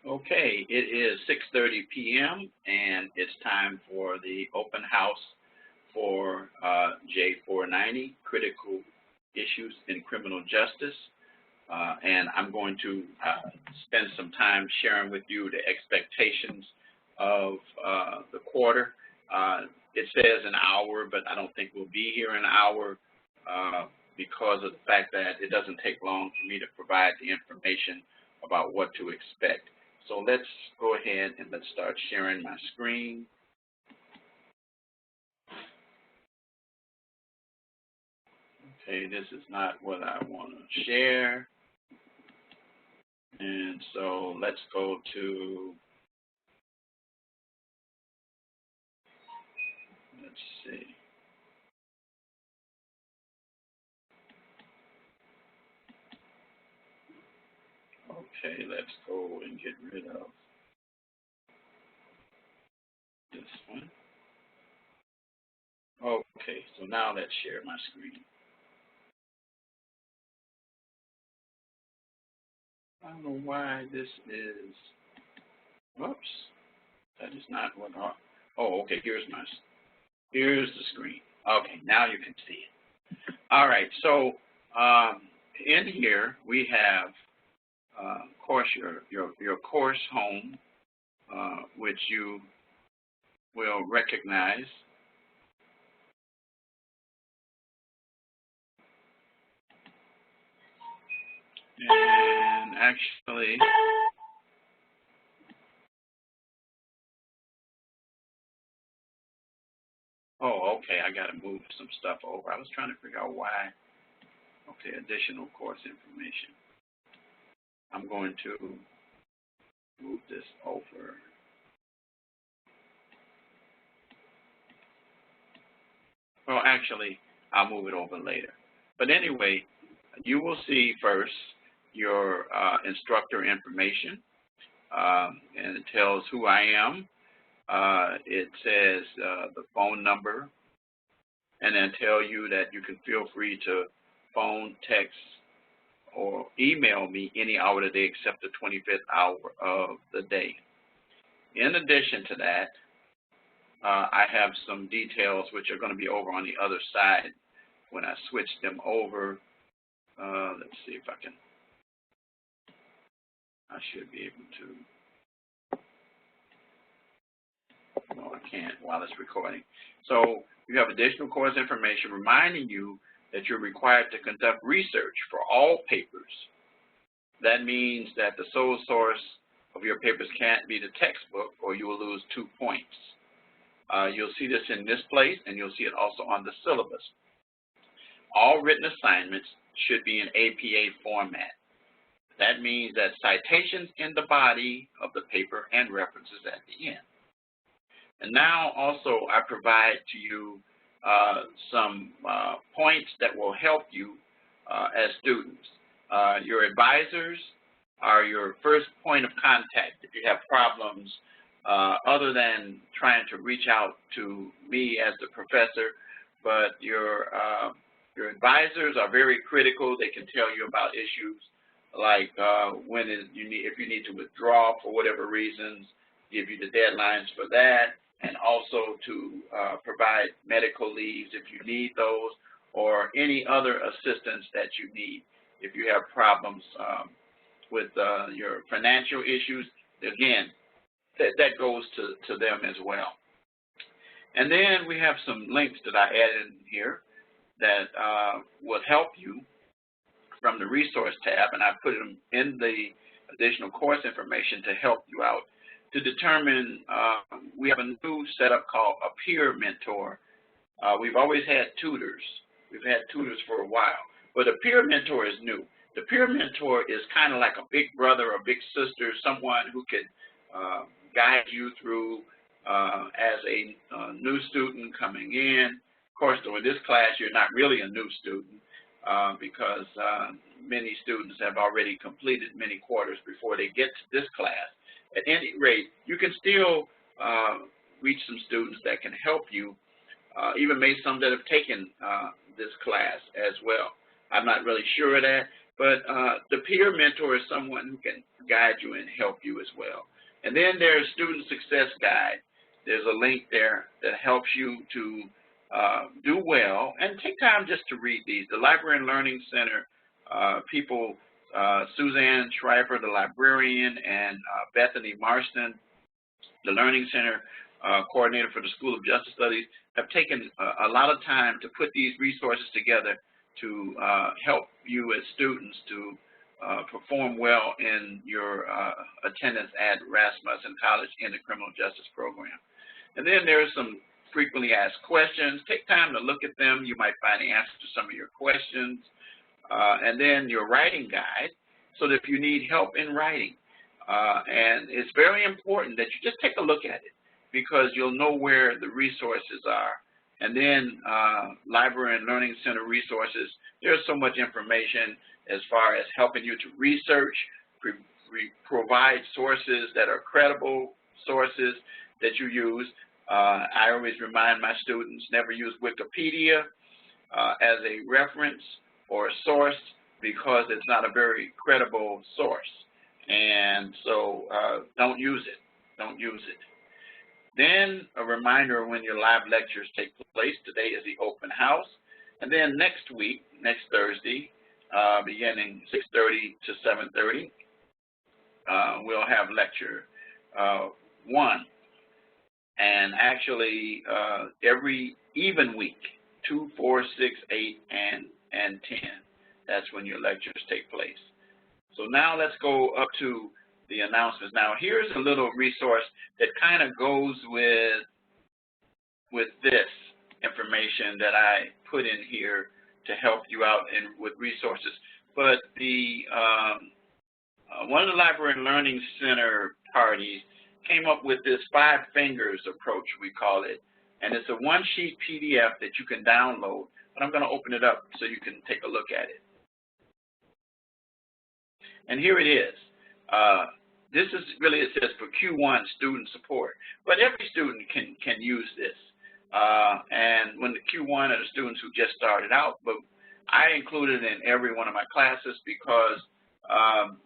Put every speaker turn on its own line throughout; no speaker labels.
Okay, it is 6:30 p.m. and it's time for the open house for J490, Critical Issues in Criminal Justice. And I'm going to spend some time sharing with you the expectations of the quarter. It says an hour, but I don't think we'll be here an hour because of the fact that it doesn't take long for me to provide the information about what to expect. So let's go ahead and let's start sharing my screen. Okay, this is not what I want to share. And so let's go to, let's see. Okay, let's go and get rid of this one. Okay, so now let's share my screen. I don't know why this is, whoops, that is not what, oh, okay, here's the screen. Okay, now you can see it. All right, so in here we have, of course, your course home, which you will recognize. And actually, oh, okay, I got to move some stuff over. I was trying to figure out why. Okay, additional course information. I'm going to move this over. Well, actually, I'll move it over later. But anyway, you will see first your instructor information, and it tells who I am. It says the phone number, and then tell you that you can feel free to phone, text, or email me any hour of the day except the 25th hour of the day. In addition to that, I have some details which are going to be over on the other side when I switch them over. Let's see if I can. I should be able to. No, I can't while it's recording. So you have additional course information reminding you that you're required to conduct research for all papers. That means that the sole source of your papers can't be the textbook, or you will lose 2 points. You'll see this in this place, and you'll see it also on the syllabus. All written assignments should be in APA format. That means that citations in the body of the paper and references at the end. And now also I provide to you some points that will help you as students. Your advisors are your first point of contact if you have problems other than trying to reach out to me as the professor, but your advisors are very critical. They can tell you about issues like if you need to withdraw for whatever reasons, give you the deadlines for that, and also to provide medical leaves if you need those, or any other assistance that you need. If you have problems with your financial issues, again, that goes to them as well. And then we have some links that I added in here that will help you from the resource tab, and I put them in the additional course information to help you out to determine. We have a new setup called a peer mentor. We've always had tutors. We've had tutors for a while, but a peer mentor is new. The peer mentor is kind of like a big brother or big sister, someone who can guide you through as a new student coming in. Of course, though, in this class, you're not really a new student because many students have already completed many quarters before they get to this class. At any rate, you can still reach some students that can help you, even maybe some that have taken this class as well. I'm not really sure of that, But the peer mentor is someone who can guide you and help you as well. And then there's Student Success Guide. There's a link there that helps you to do well, and take time just to read these. The Library and Learning Center people, Suzanne Schreiber, the librarian, and Bethany Marston, the Learning Center coordinator for the School of Justice Studies, have taken a lot of time to put these resources together to help you as students to perform well in your attendance at Rasmussen College in the Criminal Justice Program. And then there's some frequently asked questions. Take time to look at them. You might find the answers to some of your questions. And then your writing guide, so that if you need help in writing. And it's very important that you just take a look at it, because you'll know where the resources are. And then Library and Learning Center resources, there's so much information as far as helping you to research, provide sources that are credible sources that you use. I always remind my students, never use Wikipedia as a reference or a source, because it's not a very credible source. And so don't use it. Don't use it. Then a reminder when your live lectures take place. Today is the open house. And then next week, next Thursday, beginning 6:30 to 7:30, we'll have lecture 1. And actually every even week, 2, 4, 6, 8, and 10. That's when your lectures take place. So now let's go up to the announcements. Now here's a little resource that kind of goes with this information that I put in here to help you out with resources. But the one of the Library and Learning Center parties came up with this 5 fingers approach, we call it. And it's a one-sheet PDF that you can download. But I'm going to open it up so you can take a look at it. And here it is. This is really, it says for Q1 student support. But every student can use this. And when the Q1 are the students who just started out, but I include it in every one of my classes because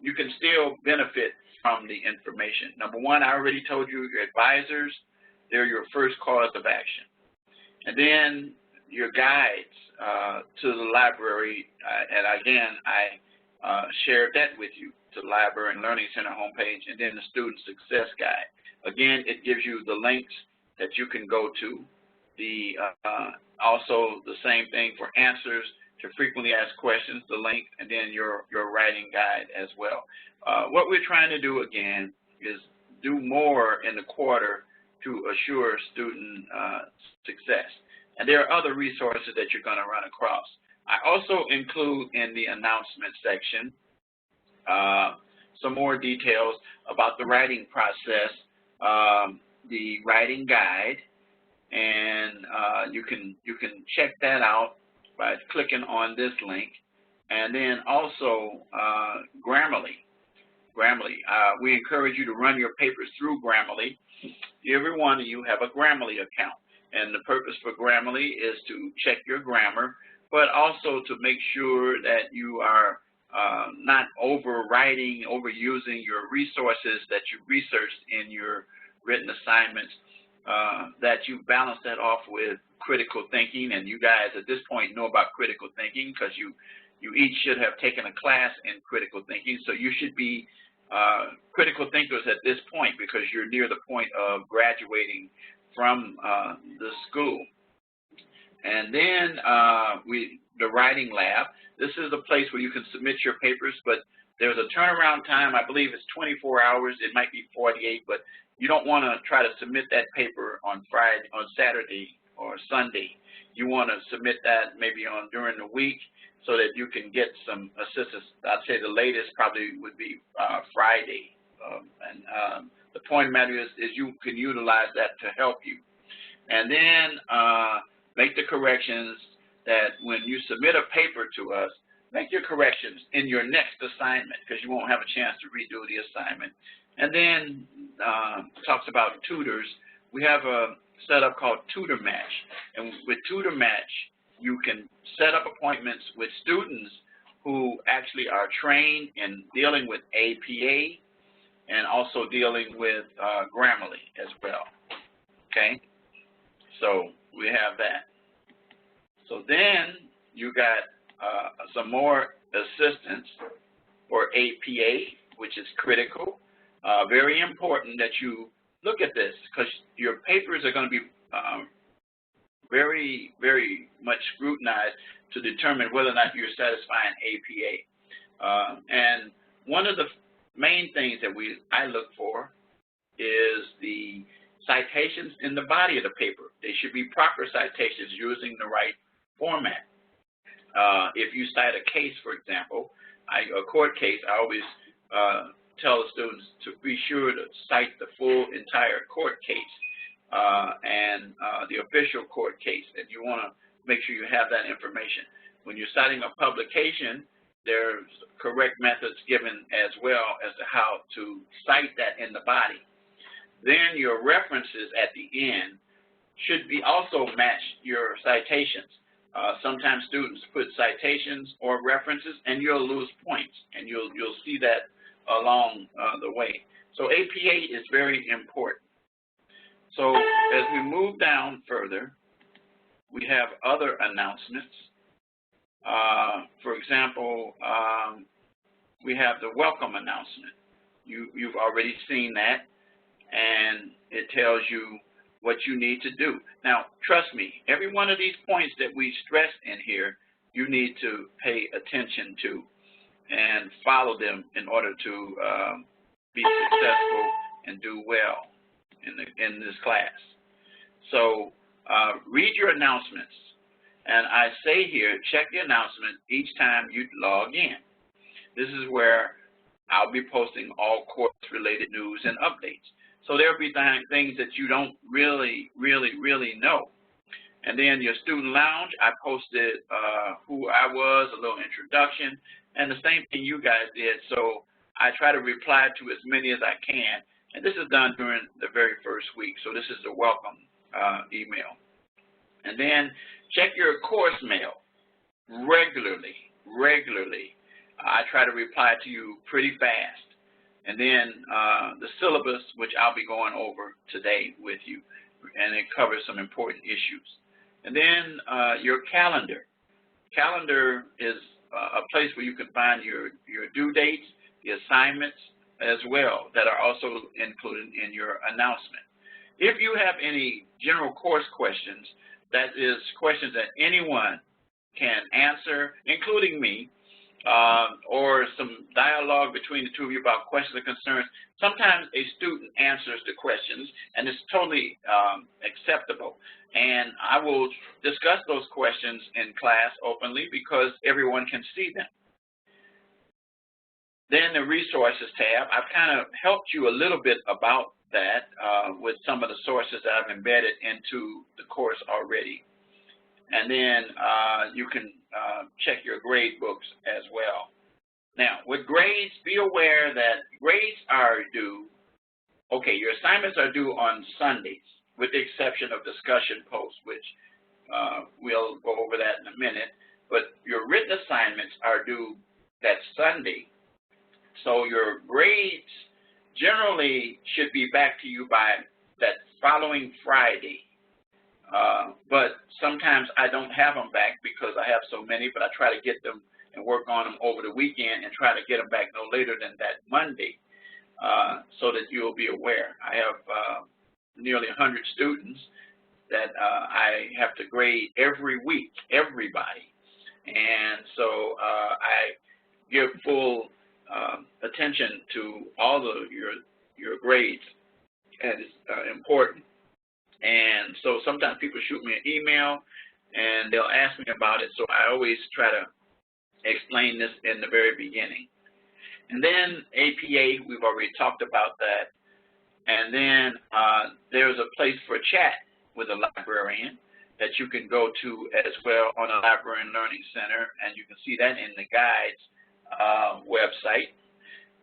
you can still benefit from the information. Number one, I already told you, your advisors, they're your first cause of action. And then your guides to the library, and again, I shared that with you, to the Library and Learning Center homepage, and then the Student Success Guide. Again, it gives you the links that you can go to. Also the same thing for answers to frequently asked questions, the link, and then your writing guide as well. What we're trying to do, again, is do more in the quarter to assure student success. And there are other resources that you're going to run across. I also include in the announcement section some more details about the writing process, the writing guide, and you can check that out by clicking on this link. And then also Grammarly. We encourage you to run your papers through Grammarly. Every one of you have a Grammarly account. And the purpose for Grammarly is to check your grammar, but also to make sure that you are not overwriting, overusing your resources that you researched in your written assignments, that you balance that off with critical thinking. And you guys at this point know about critical thinking because you each should have taken a class in critical thinking. So you should be critical thinkers at this point because you're near the point of graduating from the school. And then the writing lab. This is a place where you can submit your papers, but there's a turnaround time. I believe it's 24 hours. It might be 48, but you don't want to try to submit that paper on Saturday or Sunday. You want to submit that maybe during the week so that you can get some assistance. I'd say the latest probably would be Friday. The point of the matter is you can utilize that to help you. And then make the corrections that when you submit a paper to us, make your corrections in your next assignment because you won't have a chance to redo the assignment. And then talks about tutors. We have a setup called Tutor Match. And with Tutor Match, you can set up appointments with students who actually are trained in dealing with APA and also dealing with Grammarly as well. Okay? So we have that. So then you got some more assistance for APA, which is critical. Very important that you look at this because your papers are going to be very, very much scrutinized to determine whether or not you're satisfying APA. And one of the main things that I look for is the citations in the body of the paper. They should be proper citations using the right format. If you cite a case, for example, a court case, I always tell the students to be sure to cite the full entire court case and the official court case, and you want to make sure you have that information. When you're citing a publication, there's correct methods given as well as to how to cite that in the body. Then your references at the end should be also match your citations. Sometimes students put citations or references, and you'll lose points, and you'll see that along the way. So APA is very important. So as we move down further, we have other announcements. For example, we have the welcome announcement. You've already seen that, and it tells you what you need to do. Now, trust me, every one of these points that we stress in here, you need to pay attention to and follow them in order to be successful and do well in this class. So read your announcements. And I say here, check the announcement each time you log in. This is where I'll be posting all course-related news and updates. So there'll be things that you don't really know. And then your student lounge, I posted who I was, a little introduction, and the same thing you guys did. So I try to reply to as many as I can. And this is done during the very first week. So this is the welcome email. And then check your course mail regularly. I try to reply to you pretty fast. And then the syllabus, which I'll be going over today with you, and it covers some important issues. And then your calendar. Calendar is a place where you can find your due dates, the assignments as well that are also included in your announcement. If you have any general course questions, that is questions that anyone can answer, including me, or some dialogue between the two of you about questions or concerns. Sometimes a student answers the questions, and it's totally acceptable. And I will discuss those questions in class openly because everyone can see them. Then the resources tab, I've kind of helped you a little bit about that with some of the sources that I've embedded into the course already. And then you can check your grade books as well. Now, with grades, be aware that grades are due, okay, your assignments are due on Sundays, with the exception of discussion posts, which we'll go over that in a minute. But your written assignments are due that Sunday. So your grades generally should be back to you by that following Friday. But sometimes I don't have them back because I have so many, but I try to get them and work on them over the weekend and try to get them back no later than that Monday so that you'll be aware. I have nearly 100 students that I have to grade every week, everybody. And so I give full attention to all of your grades, and it's important. And so sometimes people shoot me an email and they'll ask me about it, so I always try to explain this in the very beginning. And then APA, we've already talked about that. And then there's a place for chat with a librarian that you can go to as well on a Librarian Learning Center, and you can see that in the guides website.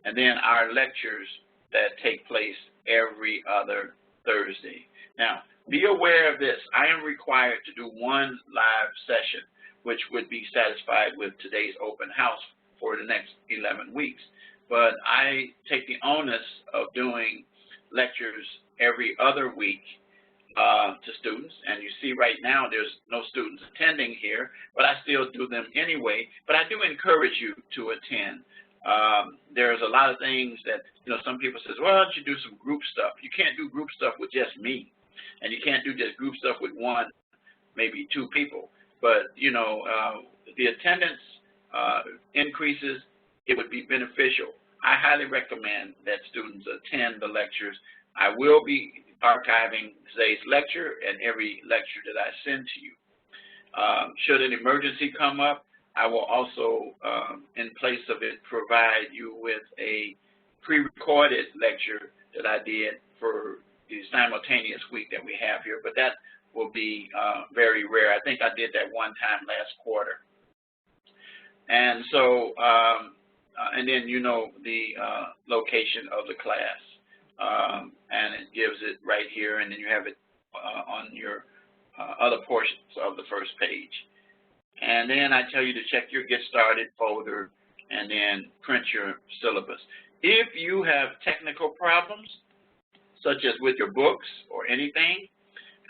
And then our lectures that take place every other Thursday. Now, be aware of this. I am required to do one live session, which would be satisfied with today's open house for the next 11 weeks. But I take the onus of doing lectures every other week to students, and you see right now there's no students attending here, but I still do them anyway. But I do encourage you to attend. There's a lot of things that, some people says, well, why don't you do some group stuff? You can't do group stuff with just me, and you can't do just group stuff with one, maybe two people. But, the attendance increases, it would be beneficial. I highly recommend that students attend the lectures. I will be archiving today's lecture and every lecture that I send to you. Should an emergency come up, I will also, in place of it, provide you with a pre-recorded lecture that I did for the simultaneous week that we have here, but that will be very rare. I think I did that one time last quarter. And so, and then the location of the class, and it gives it right here, and then you have it on your other portions of the first page. And then I tell you to check your Get Started folder and then print your syllabus. If you have technical problems, such as with your books or anything,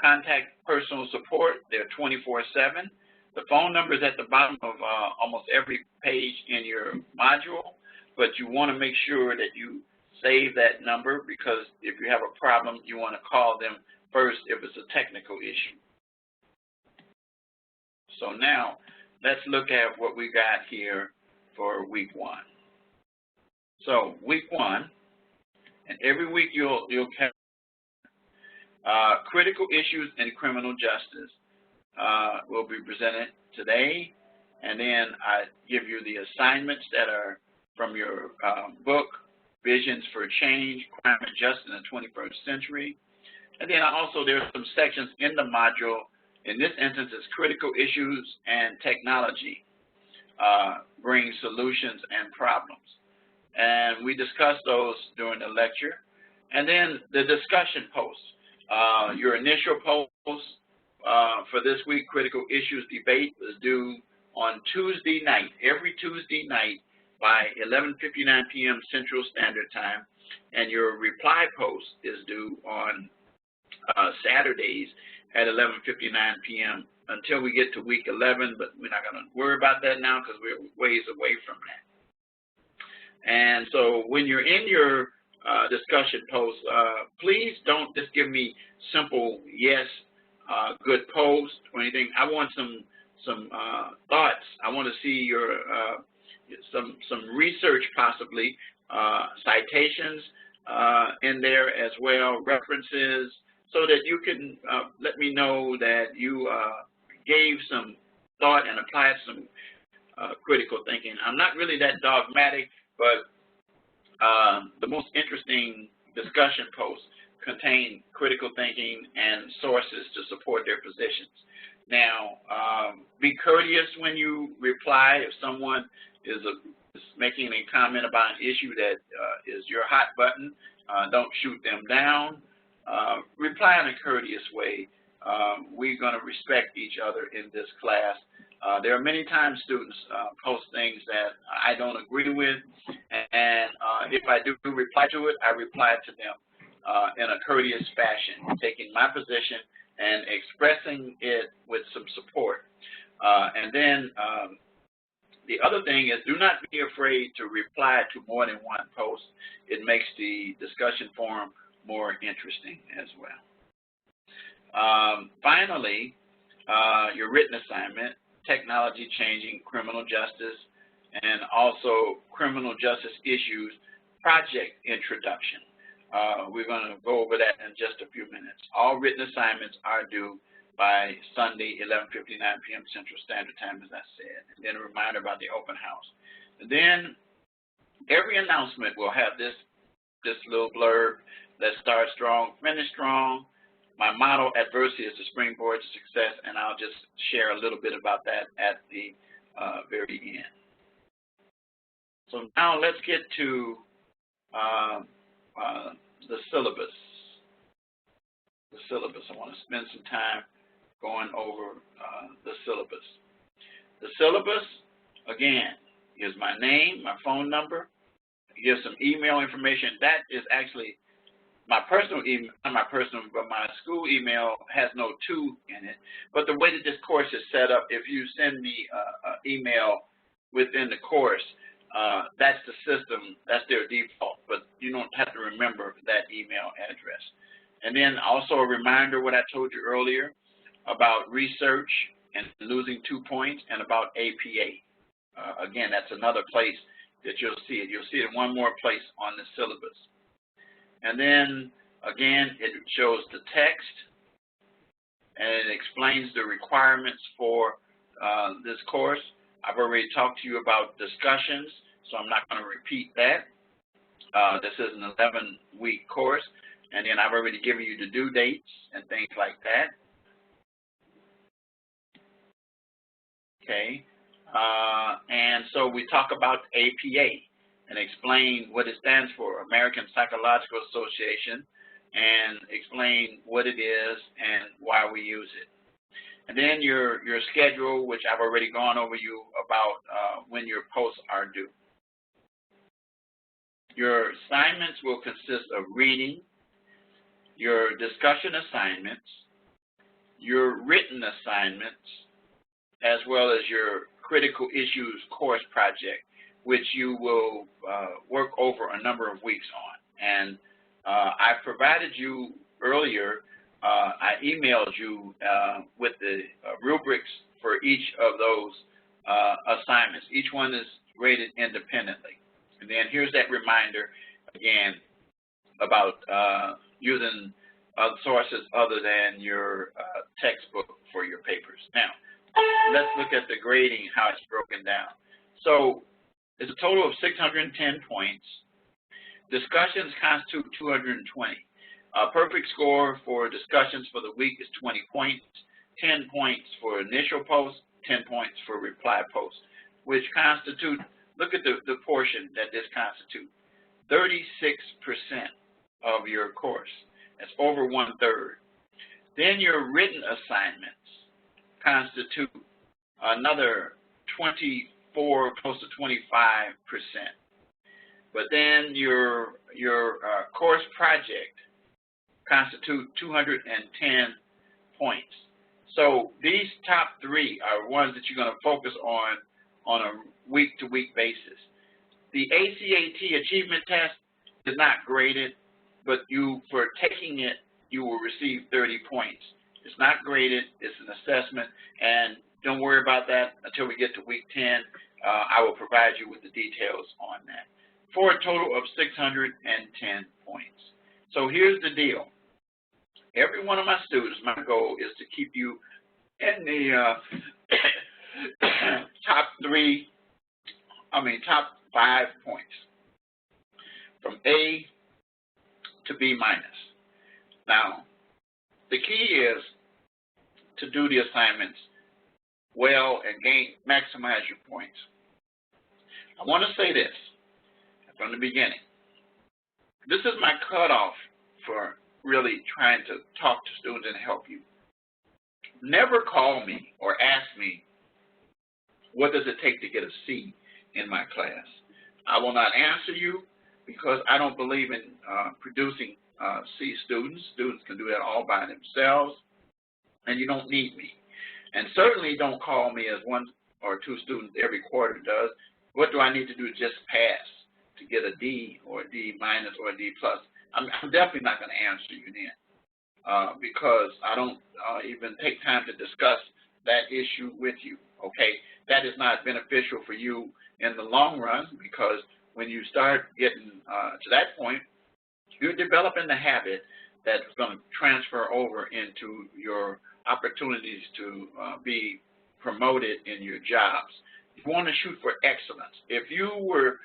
contact personal support. They're 24/7. The phone number is at the bottom of almost every page in your module, but you want to make sure that you save that number, because if you have a problem, you want to call them first if it's a technical issue. So now, let's look at what we got here for week 1. So week 1, and every week you'll have critical issues in criminal justice will be presented today, and then I give you the assignments that are from your book, Visions for Change, Crime and Justice in the 21st Century. And then there's some sections in the module. In this instance, it's critical issues and technology bring solutions and problems. And we discussed those during the lecture. And then the discussion posts. Your initial post for this week, Critical Issues Debate, was due on Tuesday night, every Tuesday night by 11:59 p.m. Central Standard Time. And your reply post is due on Saturdays at 11:59 p.m. until we get to week 11, but we're not going to worry about that now because we're ways away from that. And so when you're in your discussion post, please don't just give me simple yes, good post or anything. I want some thoughts. I want to see your some research, possibly citations in there as well, references, so that you can let me know that you gave some thought and applied some critical thinking. I'm not really that dogmatic, but the most interesting discussion posts contain critical thinking and sources to support their positions. Now, be courteous when you reply. If someone is making a comment about an issue that is your hot button, don't shoot them down. Reply in a courteous way. We're going to respect each other in this class. There are many times students post things that I don't agree with, and if I do reply to it, I reply to them in a courteous fashion, taking my position and expressing it with some support. And then the other thing is, do not be afraid to reply to more than one post. It makes the discussion forum more interesting as well. Finally, your written assignment, Technology Changing Criminal Justice, and also Criminal Justice Issues Project Introduction. We're going to go over that in just a few minutes. All written assignments are due by Sunday, 11:59 p.m. Central Standard Time, as I said. And then a reminder about the open house. And then every announcement will have this little blurb: let's start strong, finish strong. My motto, adversity is the springboard to success, and I'll just share a little bit about that at the very end. So now let's get to the syllabus. The syllabus. I want to spend some time going over the syllabus. The syllabus, again, gives my name, my phone number, gives some email information. That is actually my personal email, not my personal, but my school email has no "to" in it. But the way that this course is set up, if you send me an email within the course, that's the system, that's their default, but you don't have to remember that email address. And then also a reminder what I told you earlier about research and losing 2 points, and about APA. Again, that's another place that you'll see it. You'll see it in one more place on the syllabus. And then, again, it shows the text, and it explains the requirements for this course. I've already talked to you about discussions, so I'm not going to repeat that. This is an 11-week course, and then I've already given you the due dates and things like that. Okay, and so we talk about APA and explain what it stands for, American Psychological Association, and explain what it is and why we use it. And then your schedule, which I've already gone over you about when your posts are due. Your assignments will consist of reading, your discussion assignments, your written assignments, as well as your critical issues course project, which you will work over a number of weeks on. And I provided you earlier, I emailed you with the rubrics for each of those assignments. Each one is graded independently. And then here's that reminder, again, about using sources other than your textbook for your papers. Now, let's look at the grading, how it's broken down. So it's a total of 610 points. Discussions constitute 220. Perfect score for discussions for the week is 20 points, 10 points for initial post, 10 points for reply post, which constitute, look at the portion that this constitutes, 36% of your course. That's over 1/3. Then your written assignments constitute another 24, close to 25%. But then your course project constitute 210 points. So these top 3 are ones that you're going to focus on a week-to-week basis. The ACAT achievement test is not graded, but for taking it, you will receive 30 points. It's not graded, it's an assessment, and don't worry about that until we get to week 10. I will provide you with the details on that, for a total of 610 points. So here's the deal. Every one of my students, my goal is to keep you in the top 5 points, from A to B minus. Now, the key is to do the assignments well and maximize your points. I want to say this from the beginning. This is my cutoff for really trying to talk to students and help you. Never call me or ask me, what does it take to get a C in my class? I will not answer you because I don't believe in producing C students. Students can do that all by themselves, and you don't need me. And certainly don't call me as 1 or 2 students every quarter does. What do I need to do to just pass to get a D or a D minus or a D plus? I'm definitely not going to answer you then because I don't even take time to discuss that issue with you, okay? That is not beneficial for you in the long run, because when you start getting to that point, you're developing the habit that's going to transfer over into your opportunities to be promoted in your jobs. You want to shoot for excellence. If you were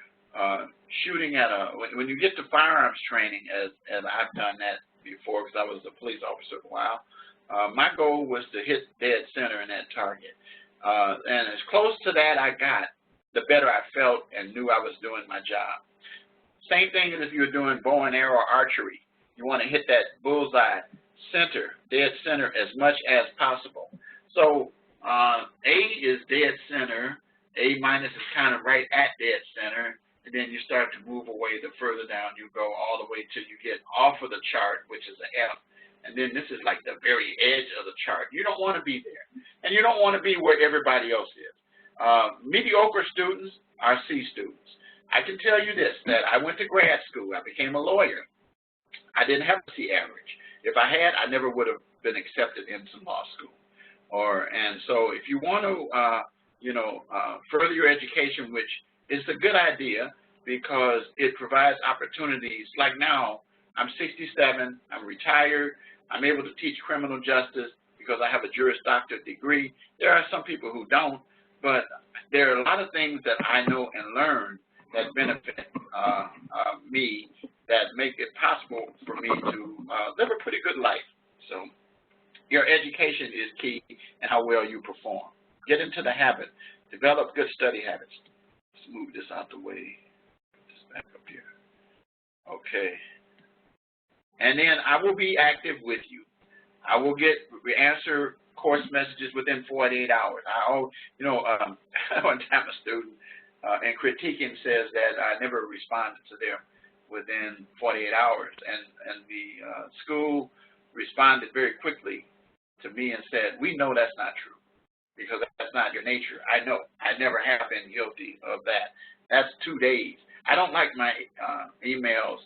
shooting at when you get to firearms training, as I've done that before because I was a police officer for a while, my goal was to hit dead center in that target. And as close to that I got, the better I felt and knew I was doing my job. Same thing as if you're doing bow and arrow archery. You want to hit that bullseye center, dead center, as much as possible. So A is dead center, A minus is kind of right at dead center, and then you start to move away. The further down you go, all the way till you get off of the chart, which is an F, and then this is like the very edge of the chart. You don't want to be there, and you don't want to be where everybody else is. Mediocre students are C students. I can tell you this, that I went to grad school. I became a lawyer. I didn't have a C average. If I had, I never would have been accepted into law school. And so if you want to, further your education, which is a good idea because it provides opportunities. Like now, I'm 67, I'm retired, I'm able to teach criminal justice because I have a Juris Doctorate degree. There are some people who don't, but there are a lot of things that I know and learn that benefit me, that make it possible for me to live a pretty good life. So your education is key and how well you perform. Get into the habit. Develop good study habits. Let's move this out the way. Put this back up here. Okay. And then I will be active with you. I will answer course messages within 48 hours. One time a student in critiquing says that I never responded to them within 48 hours, and the school responded very quickly to me and said, we know that's not true because that's not your nature. I know. I never have been guilty of that. That's 2 days. I don't like my emails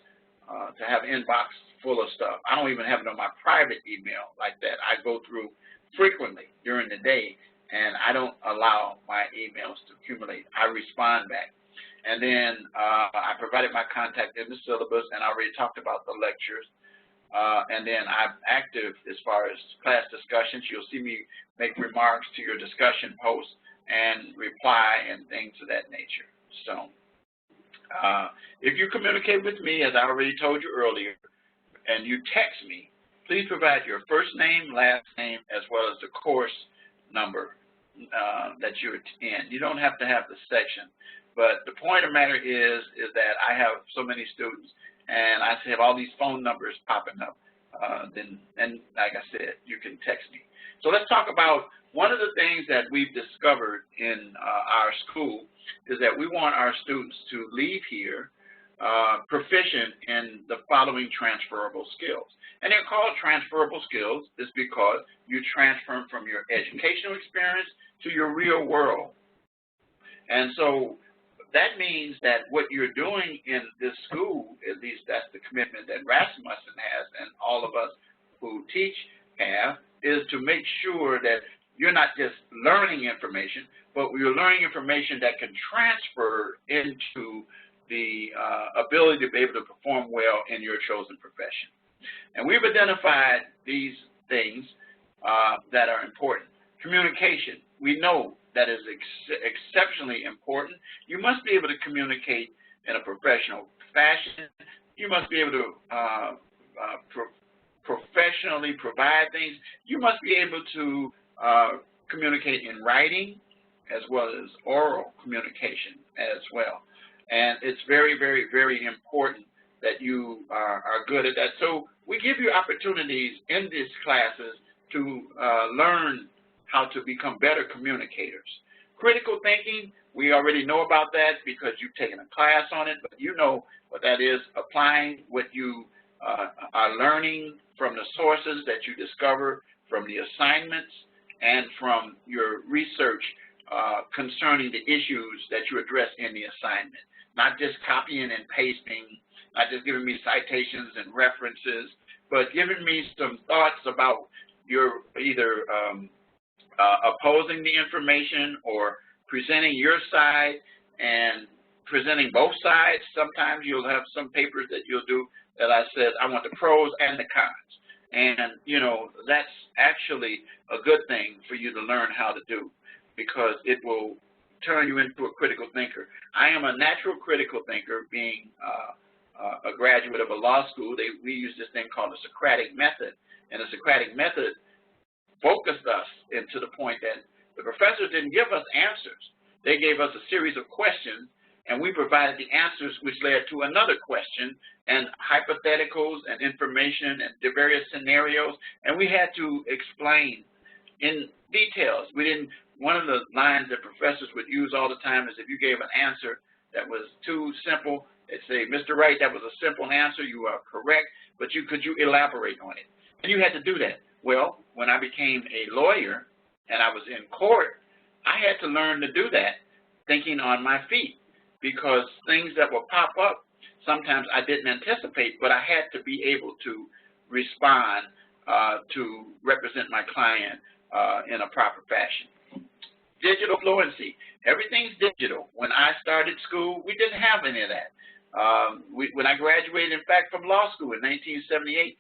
to have inbox full of stuff. I don't even have it on my private email like that. I go through frequently during the day, and I don't allow my emails to accumulate. I respond back. And then I provided my contact in the syllabus, and I already talked about the lectures. And then I'm active as far as class discussions. You'll see me make remarks to your discussion posts and reply and things of that nature. So if you communicate with me, as I already told you earlier, and you text me, please provide your first name, last name, as well as the course number that you're in. You don't have to have the section. But the point of the matter is that I have so many students, and I have all these phone numbers popping up. And like I said, you can text me. So let's talk about one of the things that we've discovered in our school is that we want our students to leave here proficient in the following transferable skills. And they're called transferable skills is because you transfer them from your educational experience to your real world. And so that means that what you're doing in this school, at least that's the commitment that Rasmussen has and all of us who teach have, is to make sure that you're not just learning information, but you're learning information that can transfer into the ability to be able to perform well in your chosen profession. And we've identified these things that are important. Communication, we know that is exceptionally important. You must be able to communicate in a professional fashion. You must be able to professionally provide things. You must be able to communicate in writing as well as oral communication as well. And it's very, very, very important that you are good at that. So we give you opportunities in these classes to learn how to become better communicators. Critical thinking, we already know about that because you've taken a class on it, but you know what that is, applying what you are learning from the sources that you discover, from the assignments, and from your research concerning the issues that you address in the assignment. Not just copying and pasting, not just giving me citations and references, but giving me some thoughts about your either opposing the information or presenting your side and presenting both sides. Sometimes you'll have some papers that you'll do that I said, I want the pros and the cons. And, you know, that's actually a good thing for you to learn how to do because it will turn you into a critical thinker. I am a natural critical thinker, being a graduate of a law school. We use this thing called the Socratic method. And the Socratic method focused us into the point that the professors didn't give us answers. They gave us a series of questions, and we provided the answers, which led to another question and hypotheticals and information and the various scenarios, and we had to explain in details. We didn't one of the lines that professors would use all the time is if you gave an answer that was too simple, they'd say, Mr. Wright, that was a simple answer, you are correct, but could you elaborate on it? And you had to do that. Well, when I became a lawyer and I was in court, I had to learn to do that, thinking on my feet, because things that would pop up, sometimes I didn't anticipate, but I had to be able to respond to represent my client in a proper fashion. Digital fluency. Everything's digital. When I started school, we didn't have any of that. When I graduated, in fact, from law school in 1978,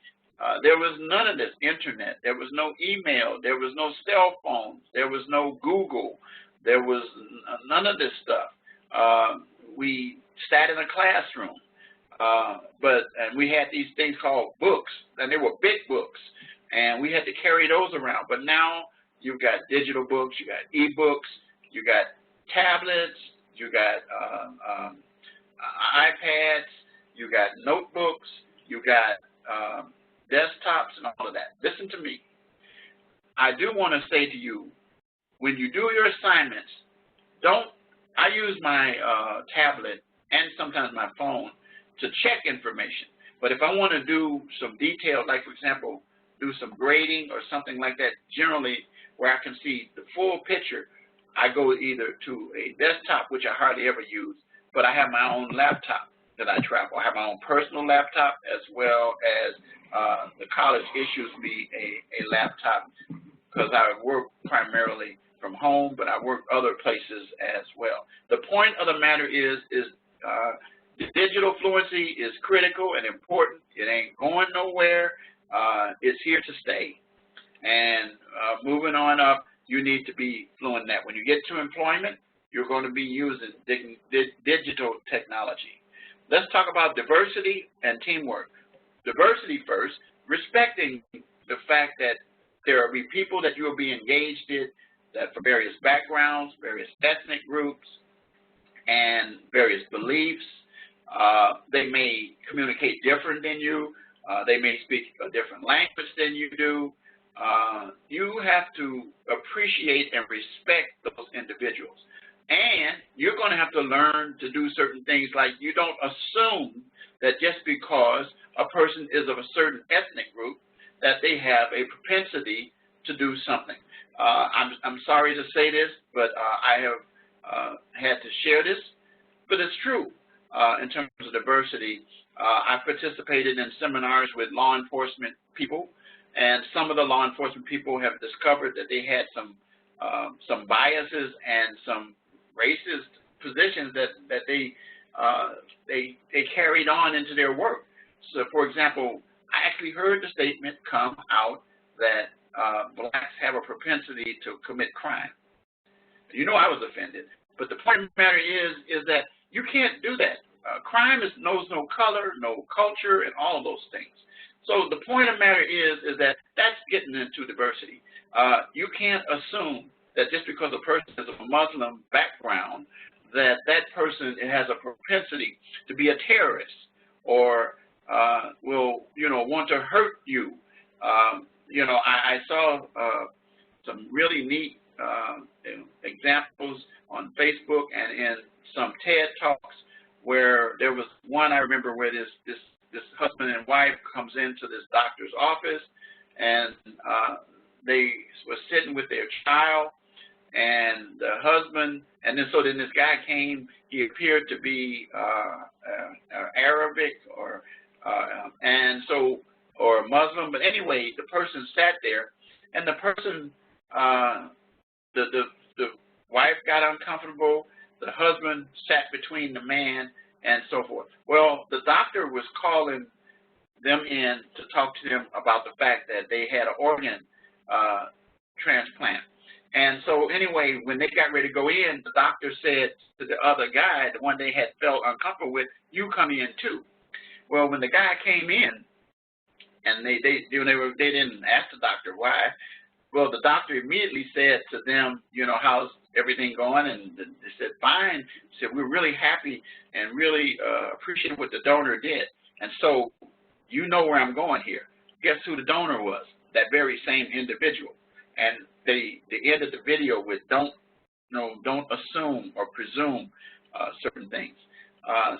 there was none of this internet. There was no email. There was no cell phones. There was no Google. There was none of this stuff. We sat in a classroom, and we had these things called books, and they were big books, and we had to carry those around. But now you've got digital books, you got e-books, you got tablets, you got iPads, you got notebooks, you got desktops and all of that. Listen to me. I do want to say to you, when you do your assignments, I use my tablet and sometimes my phone to check information. But if I want to do some detail, like, for example, do some grading or something like that, generally where I can see the full picture, I go either to a desktop, which I hardly ever use, but I have my own laptop that I travel. I have my own personal laptop, as well as the college issues me a laptop, because I work primarily from home, but I work other places as well. The point of the matter is the digital fluency is critical and important. It ain't going nowhere. It's here to stay. And moving on up, you need to be fluent in that. When you get to employment, you're going to be using digital technology. Let's talk about diversity and teamwork. Diversity first, respecting the fact that there will be people that you will be engaged in that for various backgrounds, various ethnic groups, and various beliefs. They may communicate different than you. They may speak a different language than you do. You have to appreciate and respect those individuals. And you're going to have to learn to do certain things, like you don't assume that just because a person is of a certain ethnic group that they have a propensity to do something. I'm sorry to say this, but I have had to share this, but it's true in terms of diversity. I've participated in seminars with law enforcement people, and some of the law enforcement people have discovered that they had some biases and some racist positions that they carried on into their work. So, for example, I actually heard the statement come out that blacks have a propensity to commit crime. You know, I was offended. But the point of the matter is that you can't do that. Crime knows no color, no culture, and all of those things. So the point of the matter is that that's getting into diversity. You can't assume that just because a person is of a Muslim background, that person has a propensity to be a terrorist or will, want to hurt you. I saw some really neat examples on Facebook and in some TED Talks where there was one I remember where this husband and wife comes into this doctor's office, and they were sitting with their child, and the husband, and then this guy came. He appeared to be Arabic or Muslim, but anyway, the person sat there, and the person, the wife got uncomfortable. The husband sat between the man, and so forth. Well, the doctor was calling them in to talk to them about the fact that they had an organ transplant. And so anyway, when they got ready to go in, the doctor said to the other guy, the one they had felt uncomfortable with, "You come in too." Well, when the guy came in, and they didn't ask the doctor why. Well, the doctor immediately said to them, how's everything going? And they said, fine. He said, we're really happy and really appreciate what the donor did. And so you know where I'm going here. Guess who the donor was? That very same individual. And they ended the video with don't assume or presume certain things.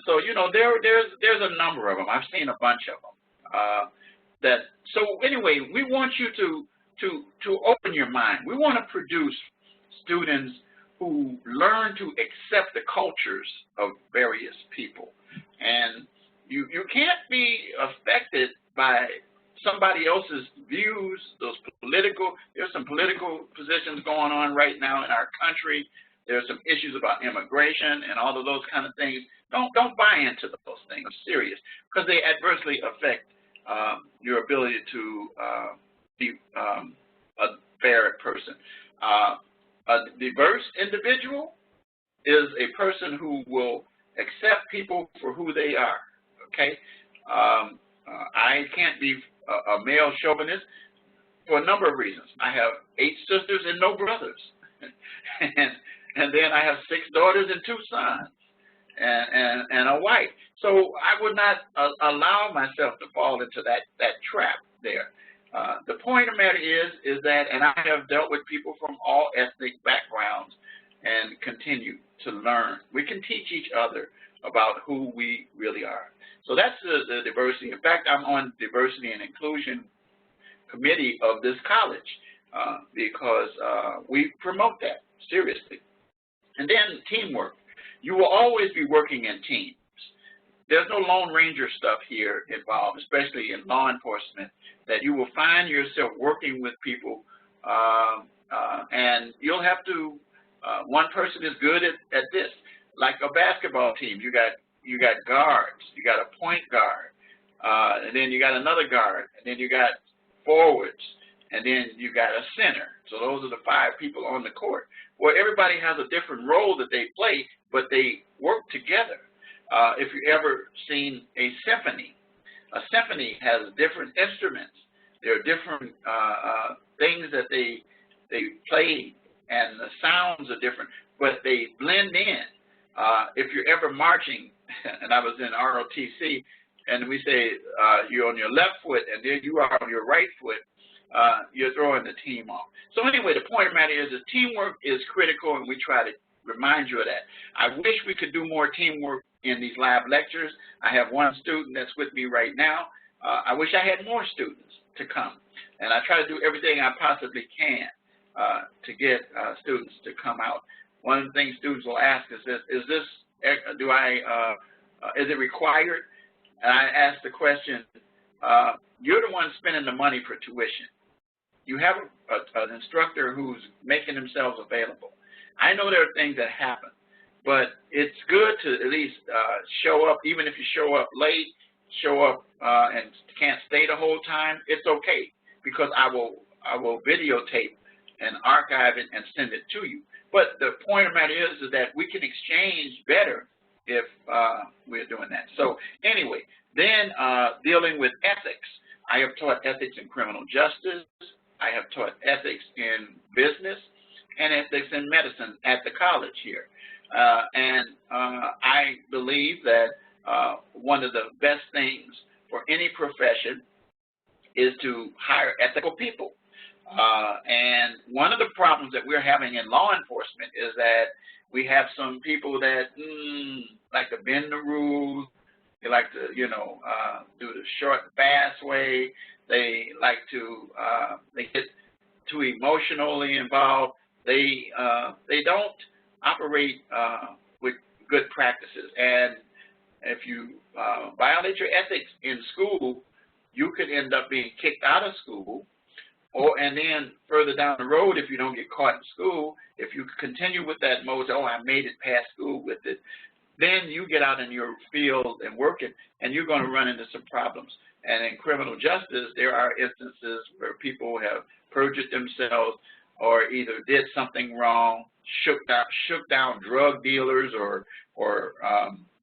So there's a number of them. I've seen a bunch of them. So anyway, we want you to open your mind. We want to produce students who learn to accept the cultures of various people, and you can't be affected by somebody else's views. There's some political positions going on right now in our country. There's some issues about immigration and all of those kind of things. Don't buy into those things. I'm serious, because they adversely affect your ability to be a fair person. A diverse individual is a person who will accept people for who they are, okay? I can't be a male chauvinist for a number of reasons. I have 8 sisters and no brothers. and then I have 6 daughters and 2 sons and a wife. So I would not allow myself to fall into that trap there. The point of the matter is that, and I have dealt with people from all ethnic backgrounds and continue to learn. We can teach each other about who we really are. So that's the diversity. In fact, I'm on diversity and inclusion committee of this college because we promote that seriously. And then teamwork. You will always be working in teams. There's no Lone Ranger stuff here involved, especially in law enforcement, that you will find yourself working with people and you'll have to, one person is good at this. Like a basketball team, you got guards, you got a point guard, and then you got another guard, and then you got forwards, and then you got a center. So those are the 5 people on the court. Well, everybody has a different role that they play, but they work together. If you've ever seen a symphony has different instruments. There are different things that they play, and the sounds are different, but they blend in. If you're ever marching, and I was in ROTC, and we say you're on your left foot, and then you are on your right foot, you're throwing the team off. So anyway, the point of the matter is that teamwork is critical, and we try to remind you of that. I wish we could do more teamwork in these lab lectures. I have one student that's with me right now. I wish I had more students to come, and I try to do everything I possibly can to get students to come out. One of the things students will ask is it required? And I ask the question, you're the one spending the money for tuition. You have an instructor who's making themselves available. I know there are things that happen, but it's good to at least show up. Even if you show up late, show up and can't stay the whole time, it's okay, because I will videotape and archive it and send it to you. But the point of the matter is that we can exchange better if we're doing that. So anyway, then dealing with ethics. I have taught ethics in criminal justice. I have taught ethics in business and ethics in medicine at the college here. I believe that one of the best things for any profession is to hire ethical people. And one of the problems that we're having in law enforcement is that we have some people that like to bend the rules. They like to, do the short and fast way. They like to, they get too emotionally involved. They don't operate with good practices. And if you violate your ethics in school, you could end up being kicked out of school. And then further down the road, if you don't get caught in school, if you continue with that mode, oh, I made it past school with it, then you get out in your field and work it, and you're going to run into some problems. And in criminal justice, there are instances where people have perjured themselves or either did something wrong, shook down drug dealers, or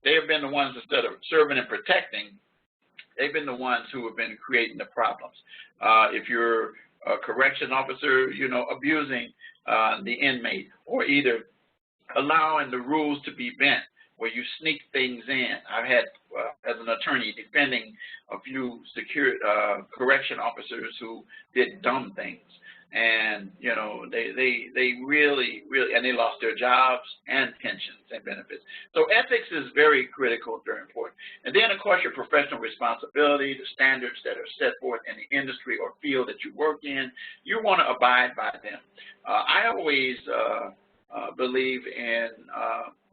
they have been the ones, instead of serving and protecting, they've been the ones who have been creating the problems. If you're a correction officer, abusing the inmate, or either allowing the rules to be bent, where you sneak things in. I've had as an attorney defending a few correction officers who did dumb things. And, you know, they really, and they lost their jobs and pensions and benefits. So ethics is very critical, very important. And then, of course, your professional responsibility, the standards that are set forth in the industry or field that you work in, you want to abide by them. I always believe in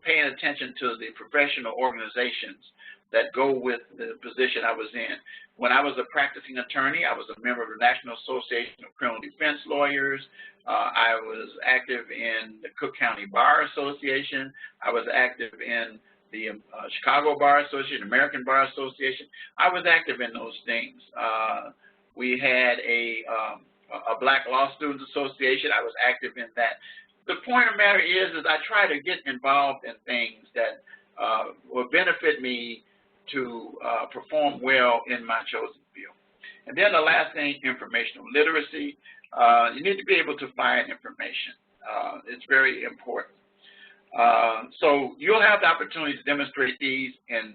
paying attention to the professional organizations that go with the position I was in. When I was a practicing attorney, I was a member of the National Association of Criminal Defense Lawyers. I was active in the Cook County Bar Association. I was active in the Chicago Bar Association, American Bar Association. I was active in those things. We had a Black Law Students Association. I was active in that. The point of the matter is I try to get involved in things that will benefit me to perform well in my chosen field. And then the last thing, informational literacy. You need to be able to find information. It's very important. So you'll have the opportunity to demonstrate these in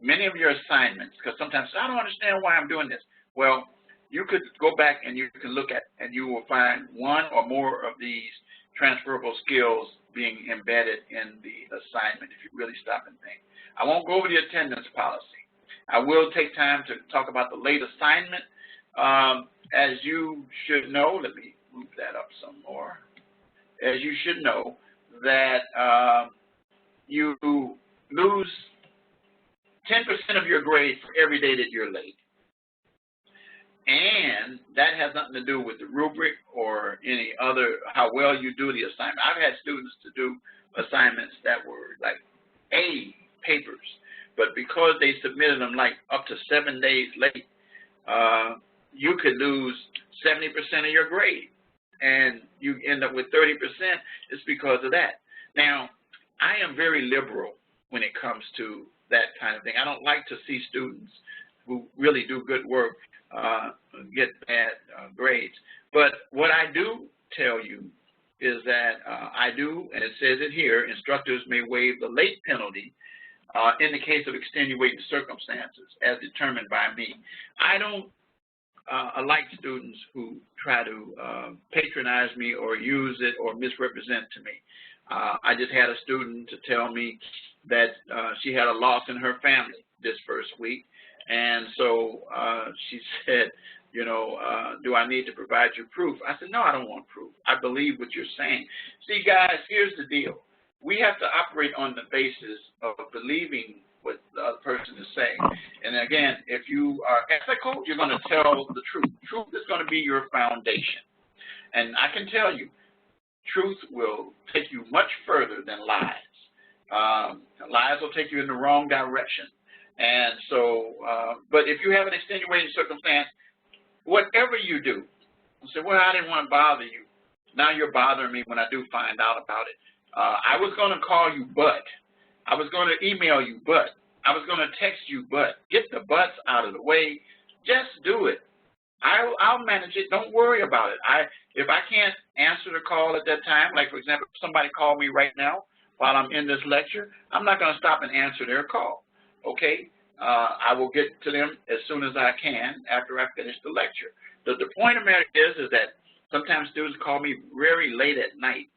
many of your assignments, because sometimes I don't understand why I'm doing this. Well, you could go back and you can look at, and you will find one or more of these transferable skills being embedded in the assignment if you really stop and think. I won't go over the attendance policy. I will take time to talk about the late assignment. As you should know, let me move that up some more. As you should know that you lose 10% of your grade for every day that you're late. And that has nothing to do with the rubric or any other, how well you do the assignment. I've had students to do assignments that were like A papers, but because they submitted them like up to 7 days late, you could lose 70% of your grade, and you end up with 30%. It's because of that. Now, I am very liberal when it comes to that kind of thing. I don't like to see students who really do good work get bad grades. But what I do tell you is that I do, and it says it here, instructors may waive the late penalty in the case of extenuating circumstances as determined by me. I don't like students who try to patronize me or use it or misrepresent to me. I just had a student to tell me that she had a loss in her family this first week, and so she said, you know, do I need to provide you proof? I said, no, I don't want proof. I believe what you're saying. See, guys, here's the deal. We have to operate on the basis of believing what the other person is saying. And again, if you are ethical, you're going to tell the truth. Truth is going to be your foundation. And I can tell you, truth will take you much further than lies. Lies will take you in the wrong direction. And so, but if you have an extenuating circumstance, whatever you do, you say, well, I didn't want to bother you. Now you're bothering me when I do find out about it. I was going to call you, but. I was going to email you, but. I was going to text you, but. Get the buts out of the way. Just do it. I'll manage it. Don't worry about it. If I can't answer the call at that time, like, for example, if somebody called me right now while I'm in this lecture, I'm not going to stop and answer their call, okay? I will get to them as soon as I can after I finish the lecture. The point of the matter is that sometimes students call me very late at night,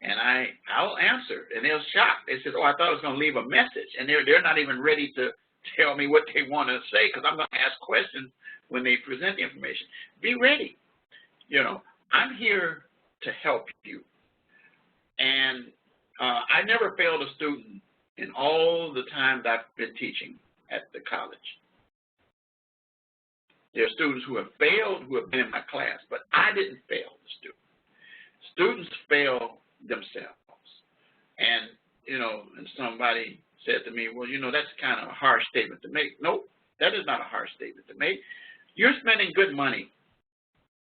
and I'll answer, and they'll shock. They said, oh, I thought I was going to leave a message, and they're not even ready to tell me what they want to say, because I'm going to ask questions when they present the information. Be ready. You know, I'm here to help you. And I never failed a student in all the time that I've been teaching at the college. There are students who have failed who have been in my class, but I didn't fail the student. Students fail themselves. And, you know, and somebody said to me, well, you know, that's kind of a harsh statement to make. Nope, that is not a harsh statement to make. You're spending good money.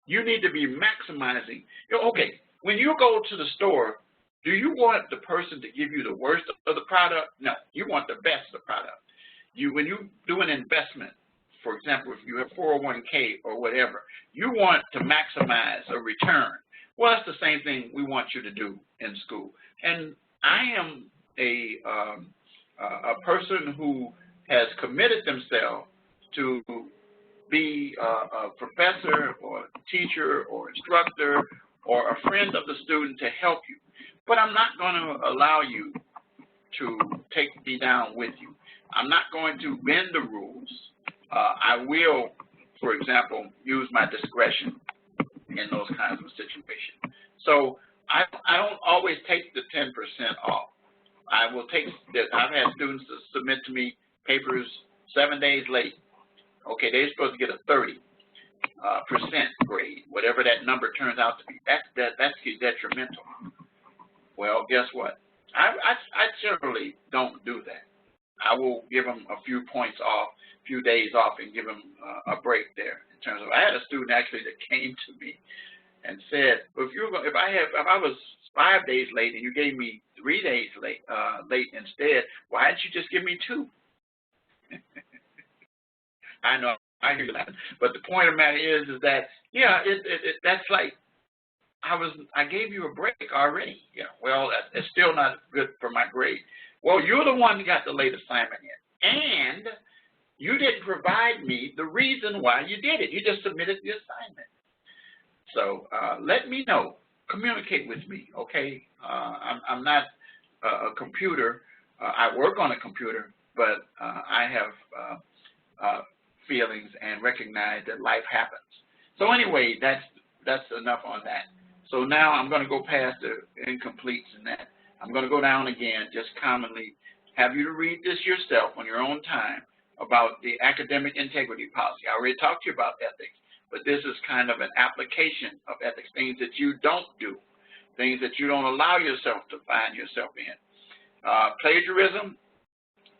You need to be maximizing. You know, okay, when you go to the store, do you want the person to give you the worst of the product? No, you want the best of the product. When you do an investment, for example, if you have 401k or whatever, you want to maximize a return. Well, that's the same thing we want you to do in school. And I am a a person who has committed themselves to be a professor or teacher or instructor or a friend of the student to help you. But I'm not going to allow you to take me down with you. I'm not going to bend the rules. I will, for example, use my discretion in those kinds of situations. So I don't always take the 10% off. I will take that. I've had students to submit to me papers 7 days late. Okay, they're supposed to get a 30% grade, whatever that number turns out to be. That's detrimental. Well, guess what? I generally don't do that. I will give them a few points off, a few days off, and give them a break there. In terms of, I had a student actually that came to me and said, well, if I was 5 days late and you gave me 3 days late instead, why didn't you just give me 2? I know, I hear that. But the point of the matter is that, yeah, that's like, I gave you a break already. Yeah, well, it's still not good for my grade. Well, you're the one who got the late assignment in, and you didn't provide me the reason why you did it. You just submitted the assignment. So let me know. Communicate with me, okay? I'm not a computer. I work on a computer, but I have feelings and recognize that life happens. So anyway, that's enough on that. So now I'm going to go past the incompletes and that. I'm going to go down again, just commonly have you to read this yourself on your own time about the academic integrity policy. I already talked to you about ethics, but this is kind of an application of ethics, things that you don't do, things that you don't allow yourself to find yourself in. Plagiarism,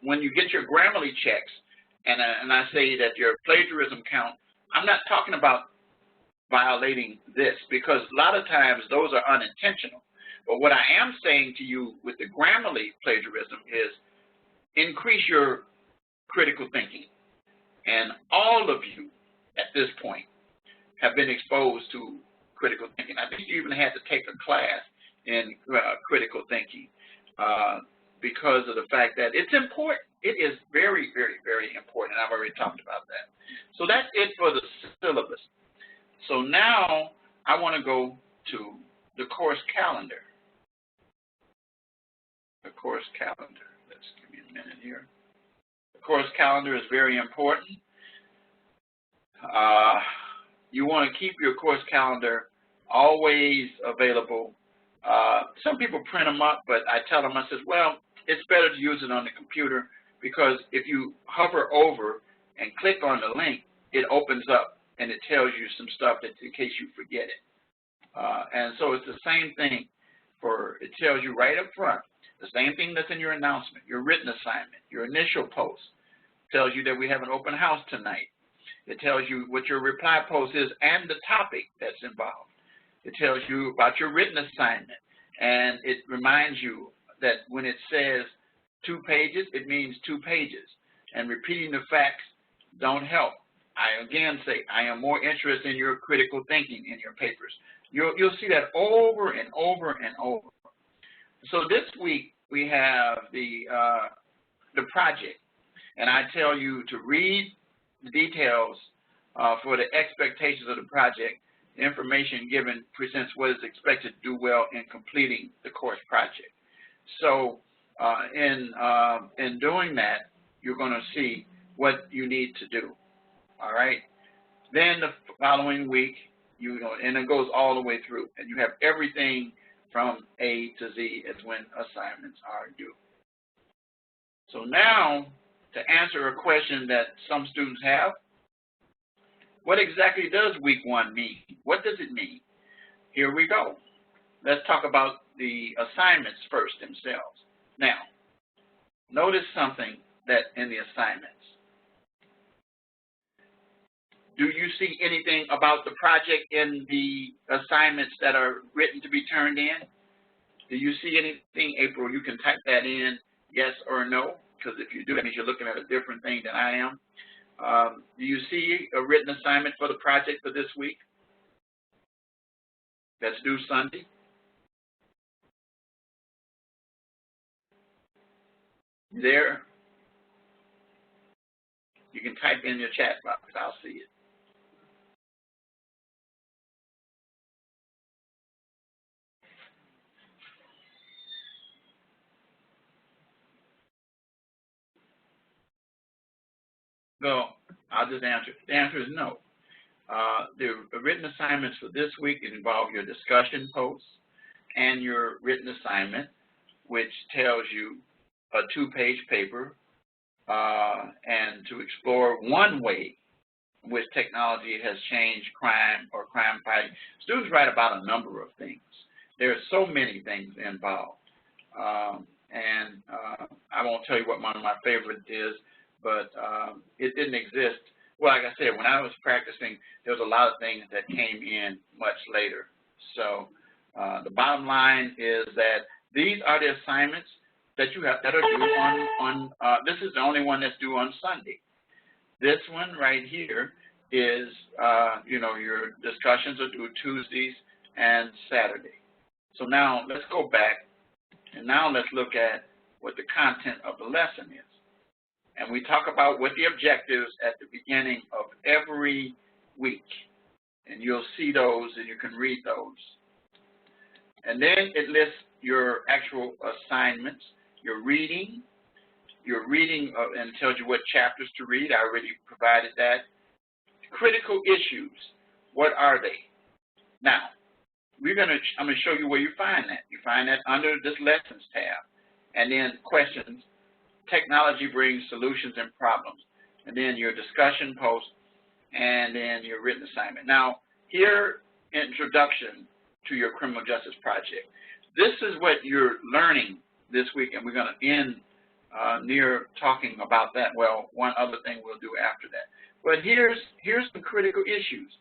when you get your Grammarly checks, and I say that your plagiarism count, I'm not talking about violating this, because a lot of times those are unintentional. But what I am saying to you with the Grammarly plagiarism is increase your critical thinking. And all of you at this point have been exposed to critical thinking. I think you even had to take a class in critical thinking because of the fact that it's important. It is very, very, very important. I've already talked about that. So that's it for the syllabus. So now I want to go to the course calendar. The course calendar. Let's give me a minute here. The course calendar is very important. You want to keep your course calendar always available. Some people print them up, but I tell them, I says, well, it's better to use it on the computer, because if you hover over and click on the link, it opens up and it tells you some stuff that in case you forget it. And so it's the same thing it tells you right up front, the same thing that's in your announcement, your written assignment, your initial post, tells you that we have an open house tonight. It tells you what your reply post is and the topic that's involved. It tells you about your written assignment, and it reminds you that when it says 2 pages, it means 2 pages. And repeating the facts don't help. I again say, I am more interested in your critical thinking in your papers. You'll see that over and over and over. So this week we have the project, and I tell you to read the details for the expectations of the project. The information given presents what is expected to do well in completing the course project. So in doing that, you're going to see what you need to do. All right. Then the following week, and it goes all the way through, and you have everything from A to Z as when assignments are due. So now, to answer a question that some students have, what exactly does week 1 mean? What does it mean? Here we go. Let's talk about the assignments first themselves. Now, notice something that in the assignments. Do you see anything about the project in the assignments that are written to be turned in? Do you see anything, April? You can type that in, yes or no, because if you do, that means you're looking at a different thing than I am. Do you see a written assignment for the project for this week that's due Sunday? There, you can type in your chat box. I'll see it. So I'll just answer. The answer is no. The written assignments for this week involve your discussion posts and your written assignment, which tells you a 2-page paper and to explore one way in which technology has changed crime or crime fighting. Students write about a number of things. There are so many things involved. I won't tell you what one of my favorites is, but it didn't exist. Well, like I said, when I was practicing, there was a lot of things that came in much later. So the bottom line is that these are the assignments that you have that are due on this is the only one that's due on Sunday. This one right here is, your discussions are due Tuesdays and Saturday. So now let's go back, and now let's look at what the content of the lesson is. And we talk about what the objectives at the beginning of every week. And you'll see those and you can read those. And then it lists your actual assignments, your reading and tells you what chapters to read. I already provided that. Critical issues, what are they? Now, I'm going to show you where you find that. You find that under this Lessons tab. And then questions, technology brings solutions and problems. And then your discussion post, and then your written assignment. Now, here, introduction to your criminal justice project. This is what you're learning this week, and we're going to end near talking about that. Well, one other thing we'll do after that. But here's some critical issues.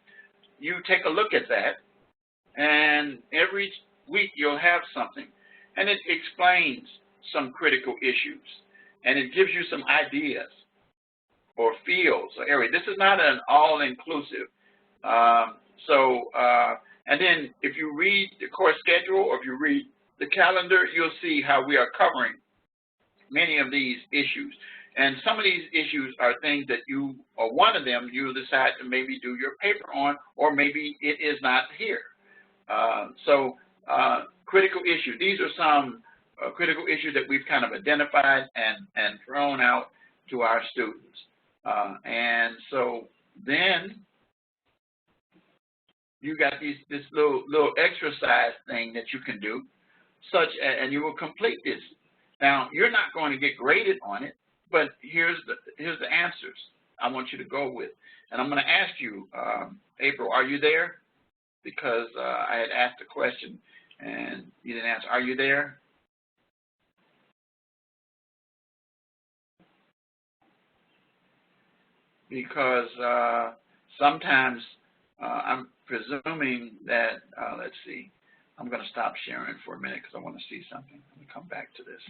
You take a look at that, and every week you'll have something, and it explains some critical issues, and it gives you some ideas or fields or area. This is not an all-inclusive. And then if you read the course schedule or if you read the calendar, you'll see how we are covering many of these issues. And some of these issues are things that you, or one of them, you'll decide to maybe do your paper on, or maybe it is not here. Critical issue. These are some critical issues that we've kind of identified and thrown out to our students. And so then you got this little exercise thing that you can do, and you will complete this. Now, you're not going to get graded on it, but here's the answers I want you to go with. And I'm going to ask you, April, are you there? Because I had asked a question and you didn't answer. Are you there? Because sometimes I'm presuming that, let's see, I'm going to stop sharing for a minute because I want to see something. Let me come back to this.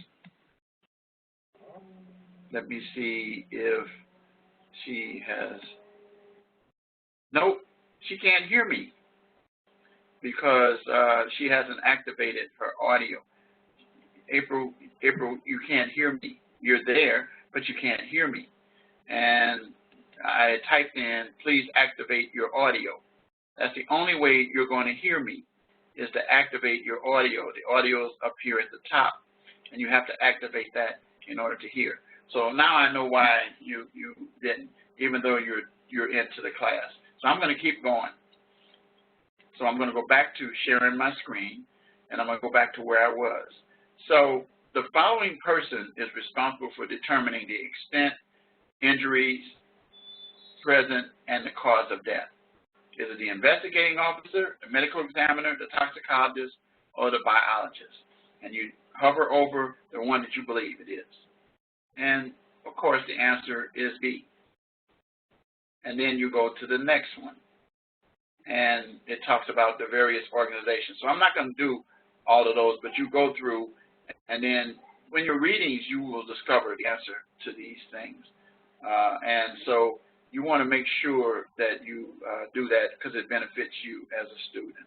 Let me see if she has, nope, she can't hear me because she hasn't activated her audio. April, you can't hear me. You're there, but you can't hear me. And I typed in, please activate your audio. That's the only way you're going to hear me, is to activate your audio. The audio is up here at the top, and you have to activate that in order to hear. So now I know why you didn't, even though you're into the class. So I'm going to keep going. So I'm going to go back to sharing my screen, and I'm going to go back to where I was. So the following person is responsible for determining the extent, injuries present, and the cause of death. Is it the investigating officer, the medical examiner, the toxicologist, or the biologist? And you hover over the one that you believe it is. And, of course, the answer is B. And then you go to the next one. And it talks about the various organizations. So I'm not going to do all of those, but you go through, and then when you're reading, you will discover the answer to these things. And so you want to make sure that you do that because it benefits you as a student.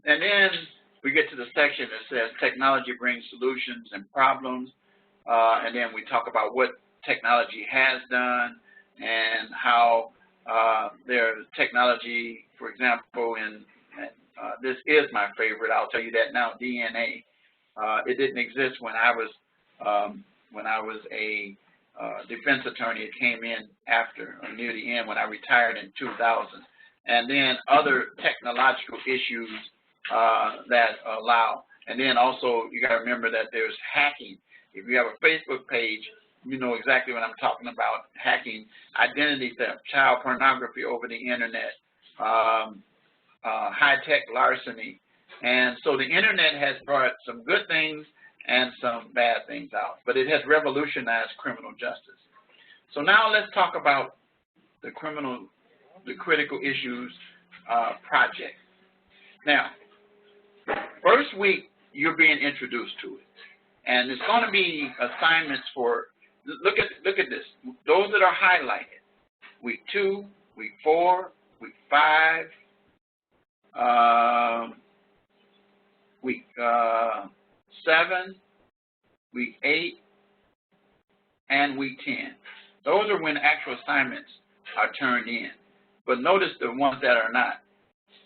And then we get to the section that says technology brings solutions and problems, and then we talk about what technology has done and how there's technology, for example, this is my favorite, I'll tell you that now, DNA. It didn't exist when I was a defense attorney. It came in after, or near the end, when I retired in 2000. And then other technological issues that allow. And then also, you got to remember that there's hacking. If you have a Facebook page, you know exactly what I'm talking about, hacking, identity theft, child pornography over the internet, high-tech larceny. And so the internet has brought some good things and some bad things out, but it has revolutionized criminal justice. So now let's talk about the critical issues project. Now, first week, you're being introduced to it. And it's going to be assignments for, look at this, those that are highlighted. Week 2, week 4, week 5, week 7, week 8, and week 10. Those are when actual assignments are turned in. But notice the ones that are not.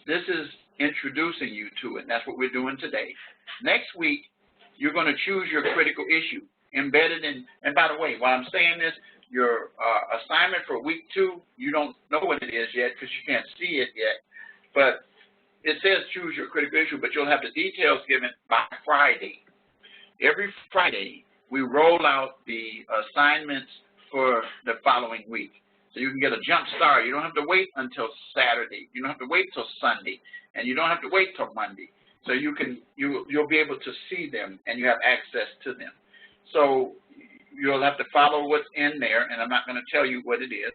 This is introducing you to it, and that's what we're doing today. Next week, you're going to choose your critical issue embedded in, and by the way, while I'm saying this, your assignment for week 2, you don't know what it is yet because you can't see it yet, but it says choose your critical issue, but you'll have the details given by Friday. Every Friday, we roll out the assignments for the following week. So you can get a jump start. You don't have to wait until Saturday. You don't have to wait till Sunday, and you don't have to wait till Monday. So you'll be able to see them, and you have access to them. So you'll have to follow what's in there, and I'm not going to tell you what it is.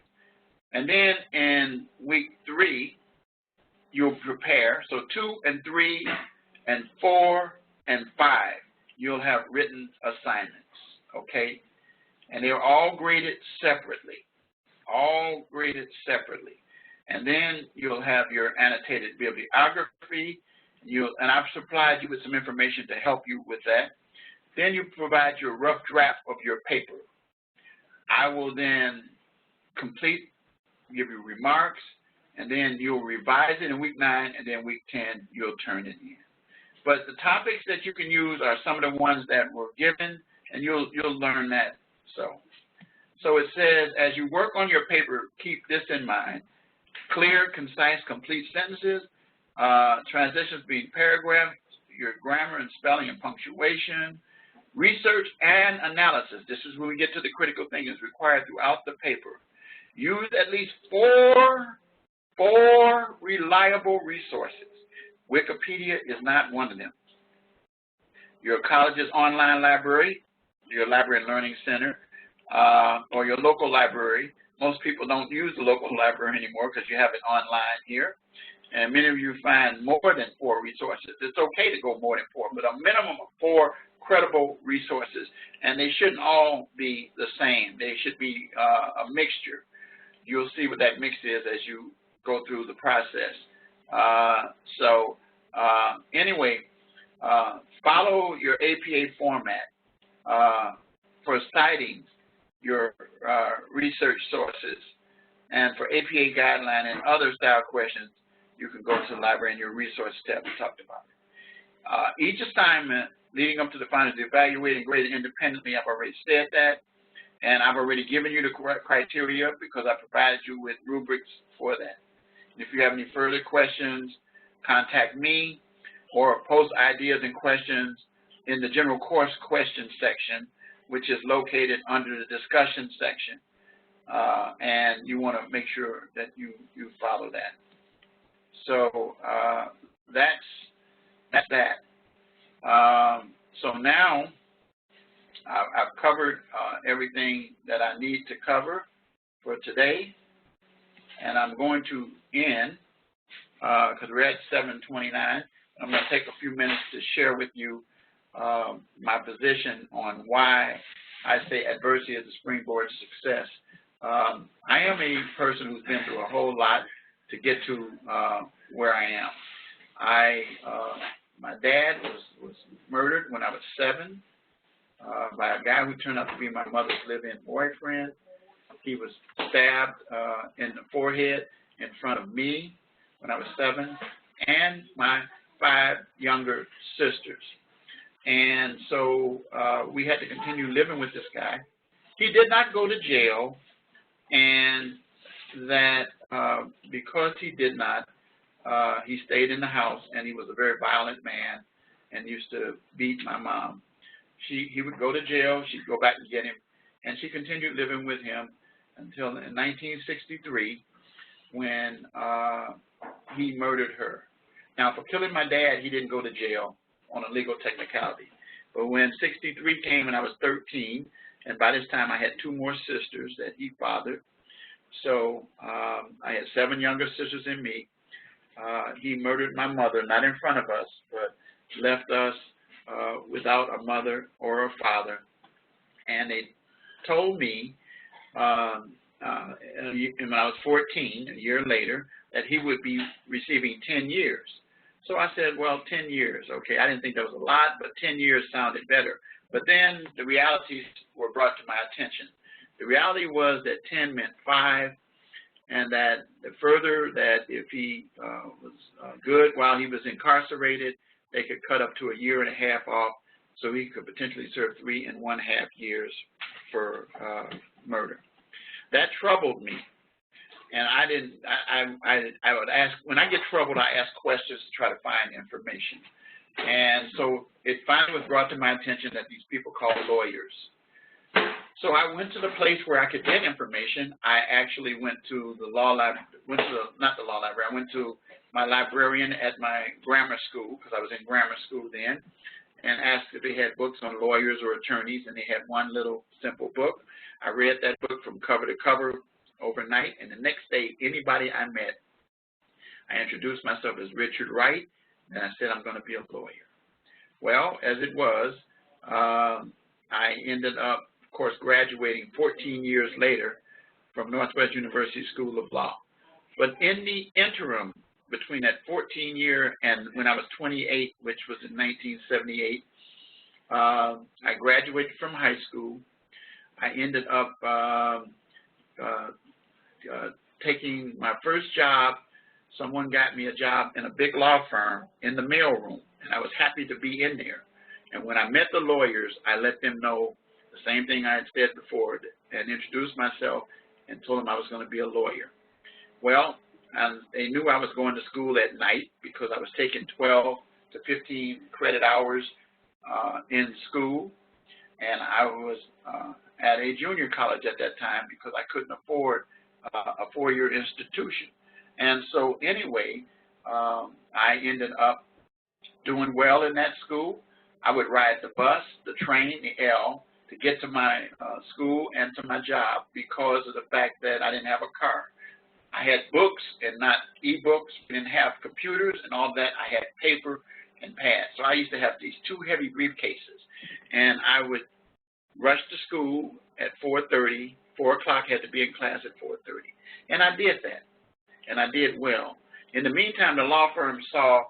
And then in week 3, you'll prepare. So 2 and 3 and 4 and 5, you'll have written assignments, okay? And they're all graded separately, And then you'll have your annotated bibliography, and I've supplied you with some information to help you with that. Then you provide your rough draft of your paper. I will then give you remarks, and then you'll revise it in week 9, and then week 10, you'll turn it in. But the topics that you can use are some of the ones that were given, and you'll learn that. So it says, as you work on your paper, keep this in mind. Clear, concise, complete sentences, transitions between paragraphs, your grammar and spelling and punctuation, research and analysis. This is when we get to the critical thing is required throughout the paper. Use at least four reliable resources. Wikipedia is not one of them. Your college's online library, your library and learning center, or your local library. Most people don't use the local library anymore because you have it online here. And many of you find more than 4 resources. It's okay to go more than 4, but a minimum of 4 credible resources. And they shouldn't all be the same. They should be a mixture. You'll see what that mix is as you go through the process. Anyway, follow your APA format for citing your research sources. And for APA guideline and other style questions, you can go to the library and your resource tab. We talked about it. Each assignment leading up to the final is evaluated and graded independently. I've already said that. And I've already given you the correct criteria because I provided you with rubrics for that. And if you have any further questions, contact me or post ideas and questions in the general course question section, which is located under the discussion section. And you want to make sure that you follow that. So that's that. So now I've covered everything that I need to cover for today, and I'm going to end because we're at 7:29. I'm going to take a few minutes to share with you my position on why I say adversity is a springboard to success. I am a person who's been through a whole lot to get to where I am. I My dad was murdered when I was 7 by a guy who turned out to be my mother's live-in boyfriend. He was stabbed in the forehead in front of me when I was 7 and my 5 younger sisters. And so we had to continue living with this guy. He did not go to jail, and that because he did not, he stayed in the house, and he was a very violent man and used to beat my mom. He would go to jail, she'd go back and get him, and she continued living with him until in 1963 when he murdered her. Now, for killing my dad, he didn't go to jail on a legal technicality. But when 63 came and I was 13, and by this time I had 2 more sisters that he fathered, so I had 7 younger sisters than me. He murdered my mother, not in front of us, but left us without a mother or a father. And they told me when I was 14, a year later, that he would be receiving 10 years. So I said, well, 10 years, okay. I didn't think that was a lot, but 10 years sounded better. But then the realities were brought to my attention. The reality was that 10 meant 5, and that the further that if he was good while he was incarcerated, they could cut up to a year and a half off, so he could potentially serve 3.5 years for murder. That troubled me. And I would ask, when I get troubled, I ask questions to try to find information. And so it finally was brought to my attention that these people called lawyers. So I went to the place where I could get information. I actually went to the law library, I went to my librarian at my grammar school, because I was in grammar school then, and asked if they had books on lawyers or attorneys, and they had one little simple book. I read that book from cover to cover overnight, and the next day, anybody I met, I introduced myself as Richard Wright, and I said I'm going to be a lawyer. Well, as it was, I ended up, of course, graduating 14 years later from Northwest University School of Law. But in the interim between that 14-year and when I was 28, which was in 1978, I graduated from high school. I ended up taking my first job. Someone got me a job in a big law firm in the mailroom, and I was happy to be in there. And when I met the lawyers, I let them know the same thing I had said before and introduced myself and told them I was going to be a lawyer. Well, they knew I was going to school at night because I was taking 12 to 15 credit hours in school, and I was at a junior college at that time because I couldn't afford a 4-year institution. And so anyway, I ended up doing well in that school. I would ride the bus, the train, the L to get to my school and to my job because of the fact that I didn't have a car. I had books and not e-books. We didn't have computers and all that. I had paper and pads. So I used to have these 2 heavy briefcases, and I would rush to school at 4:30. 4 o'clock, had to be in class at 4:30. And I did that, and I did well. In the meantime, the law firm saw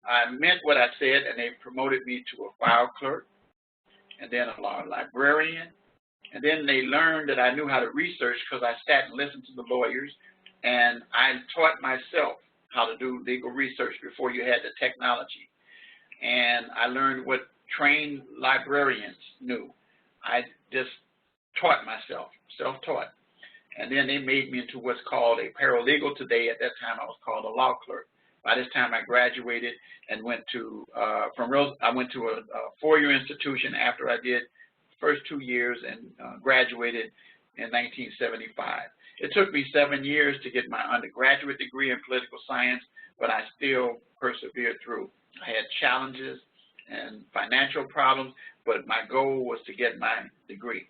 I meant what I said, and they promoted me to a file clerk, and then a law librarian. And then they learned that I knew how to research because I sat and listened to the lawyers, and I taught myself how to do legal research before you had the technology. And I learned what trained librarians knew. I just taught myself, self-taught. And then they made me into what's called a paralegal today. At that time, I was called a law clerk. By this time, I graduated and went to a 4-year institution after I did the first 2 years and graduated in 1975. It took me 7 years to get my undergraduate degree in political science, but I still persevered through. I had challenges and financial problems, but my goal was to get my degree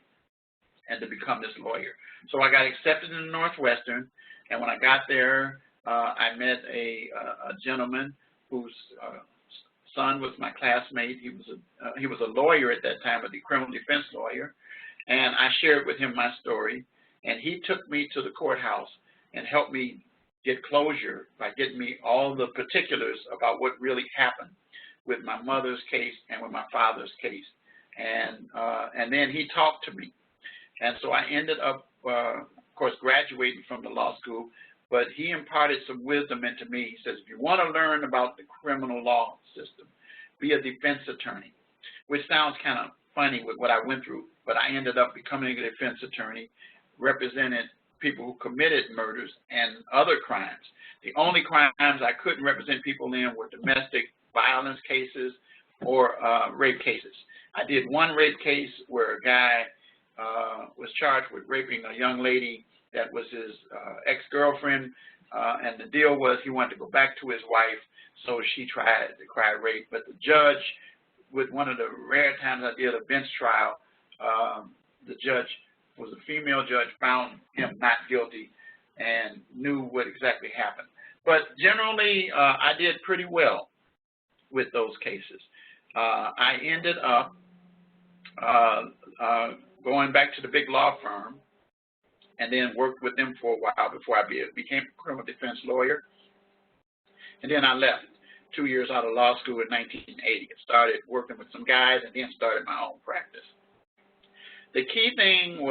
and to become this lawyer. So I got accepted in the Northwestern, and when I got there, I met a gentleman whose son was my classmate. He was a lawyer at that time, a criminal defense lawyer, and I shared with him my story, and he took me to the courthouse and helped me get closure by getting me all the particulars about what really happened. with my mother's case and with my father's case. And then he talked to me. And so I ended up, of course, graduating from the law school, but he imparted some wisdom into me. He says, if you want to learn about the criminal law system, be a defense attorney, which sounds kind of funny with what I went through, but I ended up becoming a defense attorney, represented people who committed murders and other crimes. The only crimes I couldn't represent people in were domestic violence cases or rape cases. I did one rape case where a guy was charged with raping a young lady that was his ex-girlfriend, and the deal was he wanted to go back to his wife, so she tried to cry rape. But the judge, with one of the rare times I did a bench trial, the judge was a female judge, found him not guilty, and knew what exactly happened. But generally, I did pretty well with those cases. I ended up going back to the big law firm, and then worked with them for a while before I became a criminal defense lawyer. And then I left 2 years out of law school in 1980 and started working with some guys, and then started my own practice. The key thing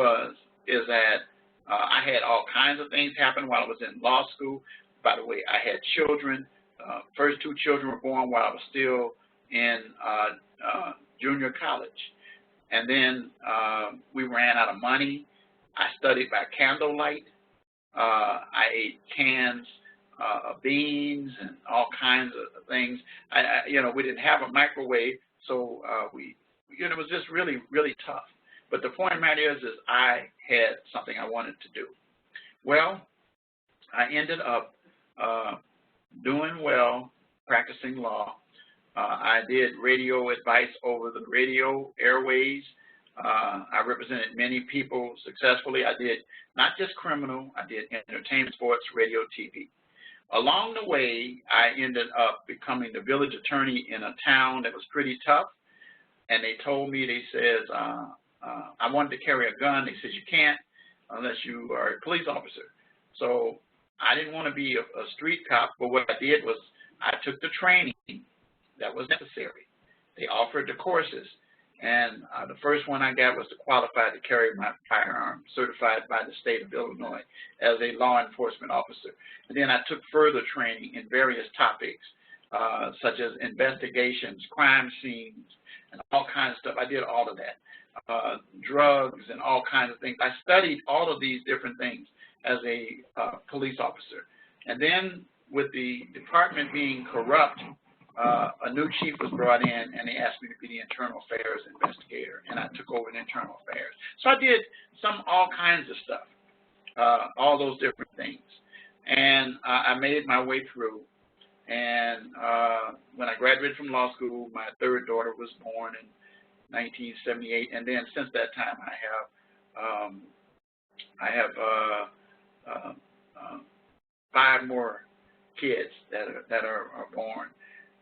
is that I had all kinds of things happen while I was in law school. By the way, I had children. First 2 children were born while I was still in junior college. And then we ran out of money. I studied by candlelight. I ate cans of beans and all kinds of things. We didn't have a microwave, so it was just really, really tough. But the point of the matter is I had something I wanted to do. Well, I ended up doing well, practicing law. I did radio advice over the radio airways. I represented many people successfully. I did not just criminal, I did entertainment, sports, radio, TV. Along the way, I ended up becoming the village attorney in a town that was pretty tough. And they told me, they says, I wanted to carry a gun. They said, you can't unless you are a police officer. So I didn't want to be a street cop, but what I did was I took the training that was necessary. They offered the courses, and the first one I got was to qualify to carry my firearm, certified by the state of Illinois as a law enforcement officer. And then I took further training in various topics, such as investigations, crime scenes, and all kinds of stuff. I did all of that. Drugs and all kinds of things. I studied all of these different things as a police officer. And then with the department being corrupt, a new chief was brought in, and they asked me to be the internal affairs investigator, and I took over the internal affairs. So I did all kinds of stuff, all those different things. And I made my way through. And when I graduated from law school, my 3rd daughter was born in 1978, and then since that time I have 5 more kids that are born.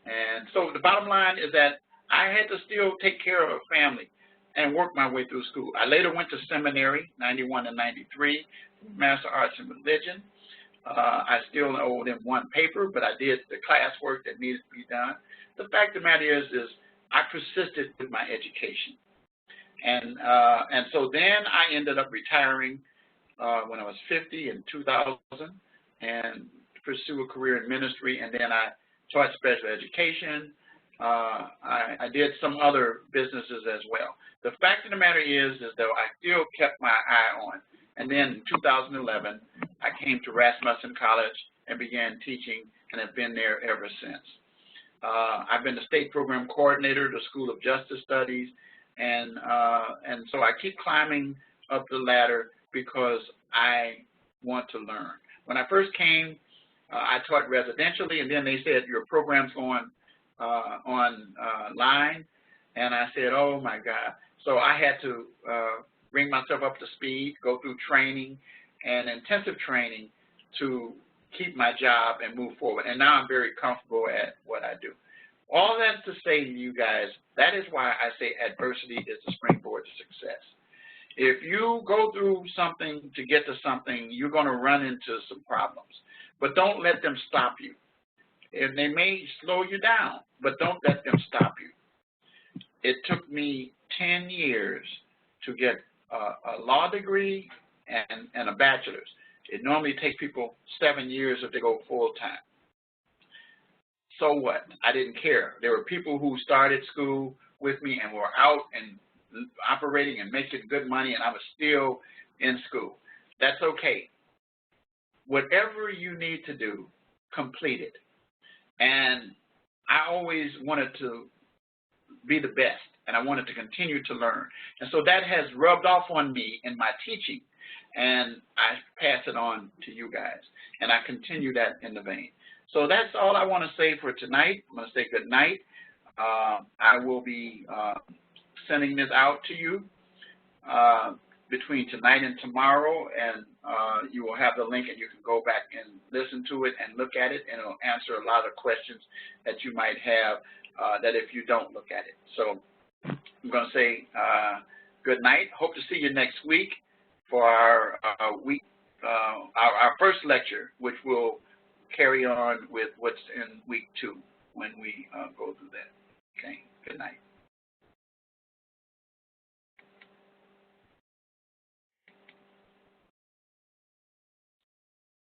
And so the bottom line is that I had to still take care of a family and work my way through school. I later went to seminary, 91 and 93, Master of Arts in Religion. I still owe them 1 paper, but I did the classwork that needed to be done. The fact of the matter is I persisted with my education. And so then I ended up retiring when I was 50 in 2000 and pursue a career in ministry, and then I taught special education. I did some other businesses as well. The fact of the matter is though I still kept my eye on. And then in 2011, I came to Rasmussen College and began teaching, and have been there ever since. I've been the state program coordinator of the School of Justice Studies, and so I keep climbing up the ladder because I want to learn. When I first came, I taught residentially, and then they said your program's going online, and I said, oh my God. So I had to bring myself up to speed, go through training and intensive training to keep my job and move forward. And now I'm very comfortable at what I do. All that to say to you guys, that is why I say adversity is the springboard to success. If you go through something to get to something, you're going to run into some problems. But don't let them stop you. And they may slow you down, but don't let them stop you. It took me 10 years to get a law degree and a bachelor's. It normally takes people 7 years if they go full-time. So what? I didn't care. There were people who started school with me and were out and operating and making good money, and I was still in school. That's okay. Whatever you need to do, complete it. And I always wanted to be the best, and I wanted to continue to learn. And so that has rubbed off on me in my teaching, and I pass it on to you guys. And I continue that in the vein. So that's all I want to say for tonight. I'm going to say good night. I will be sending this out to you between tonight and tomorrow, and you will have the link, and you can go back and listen to it and look at it, and it'll answer a lot of questions that you might have that if you don't look at it. So I'm going to say good night. Hope to see you next week for our first lecture, which will carry on with what's in week 2 when we go through that. Okay, good night.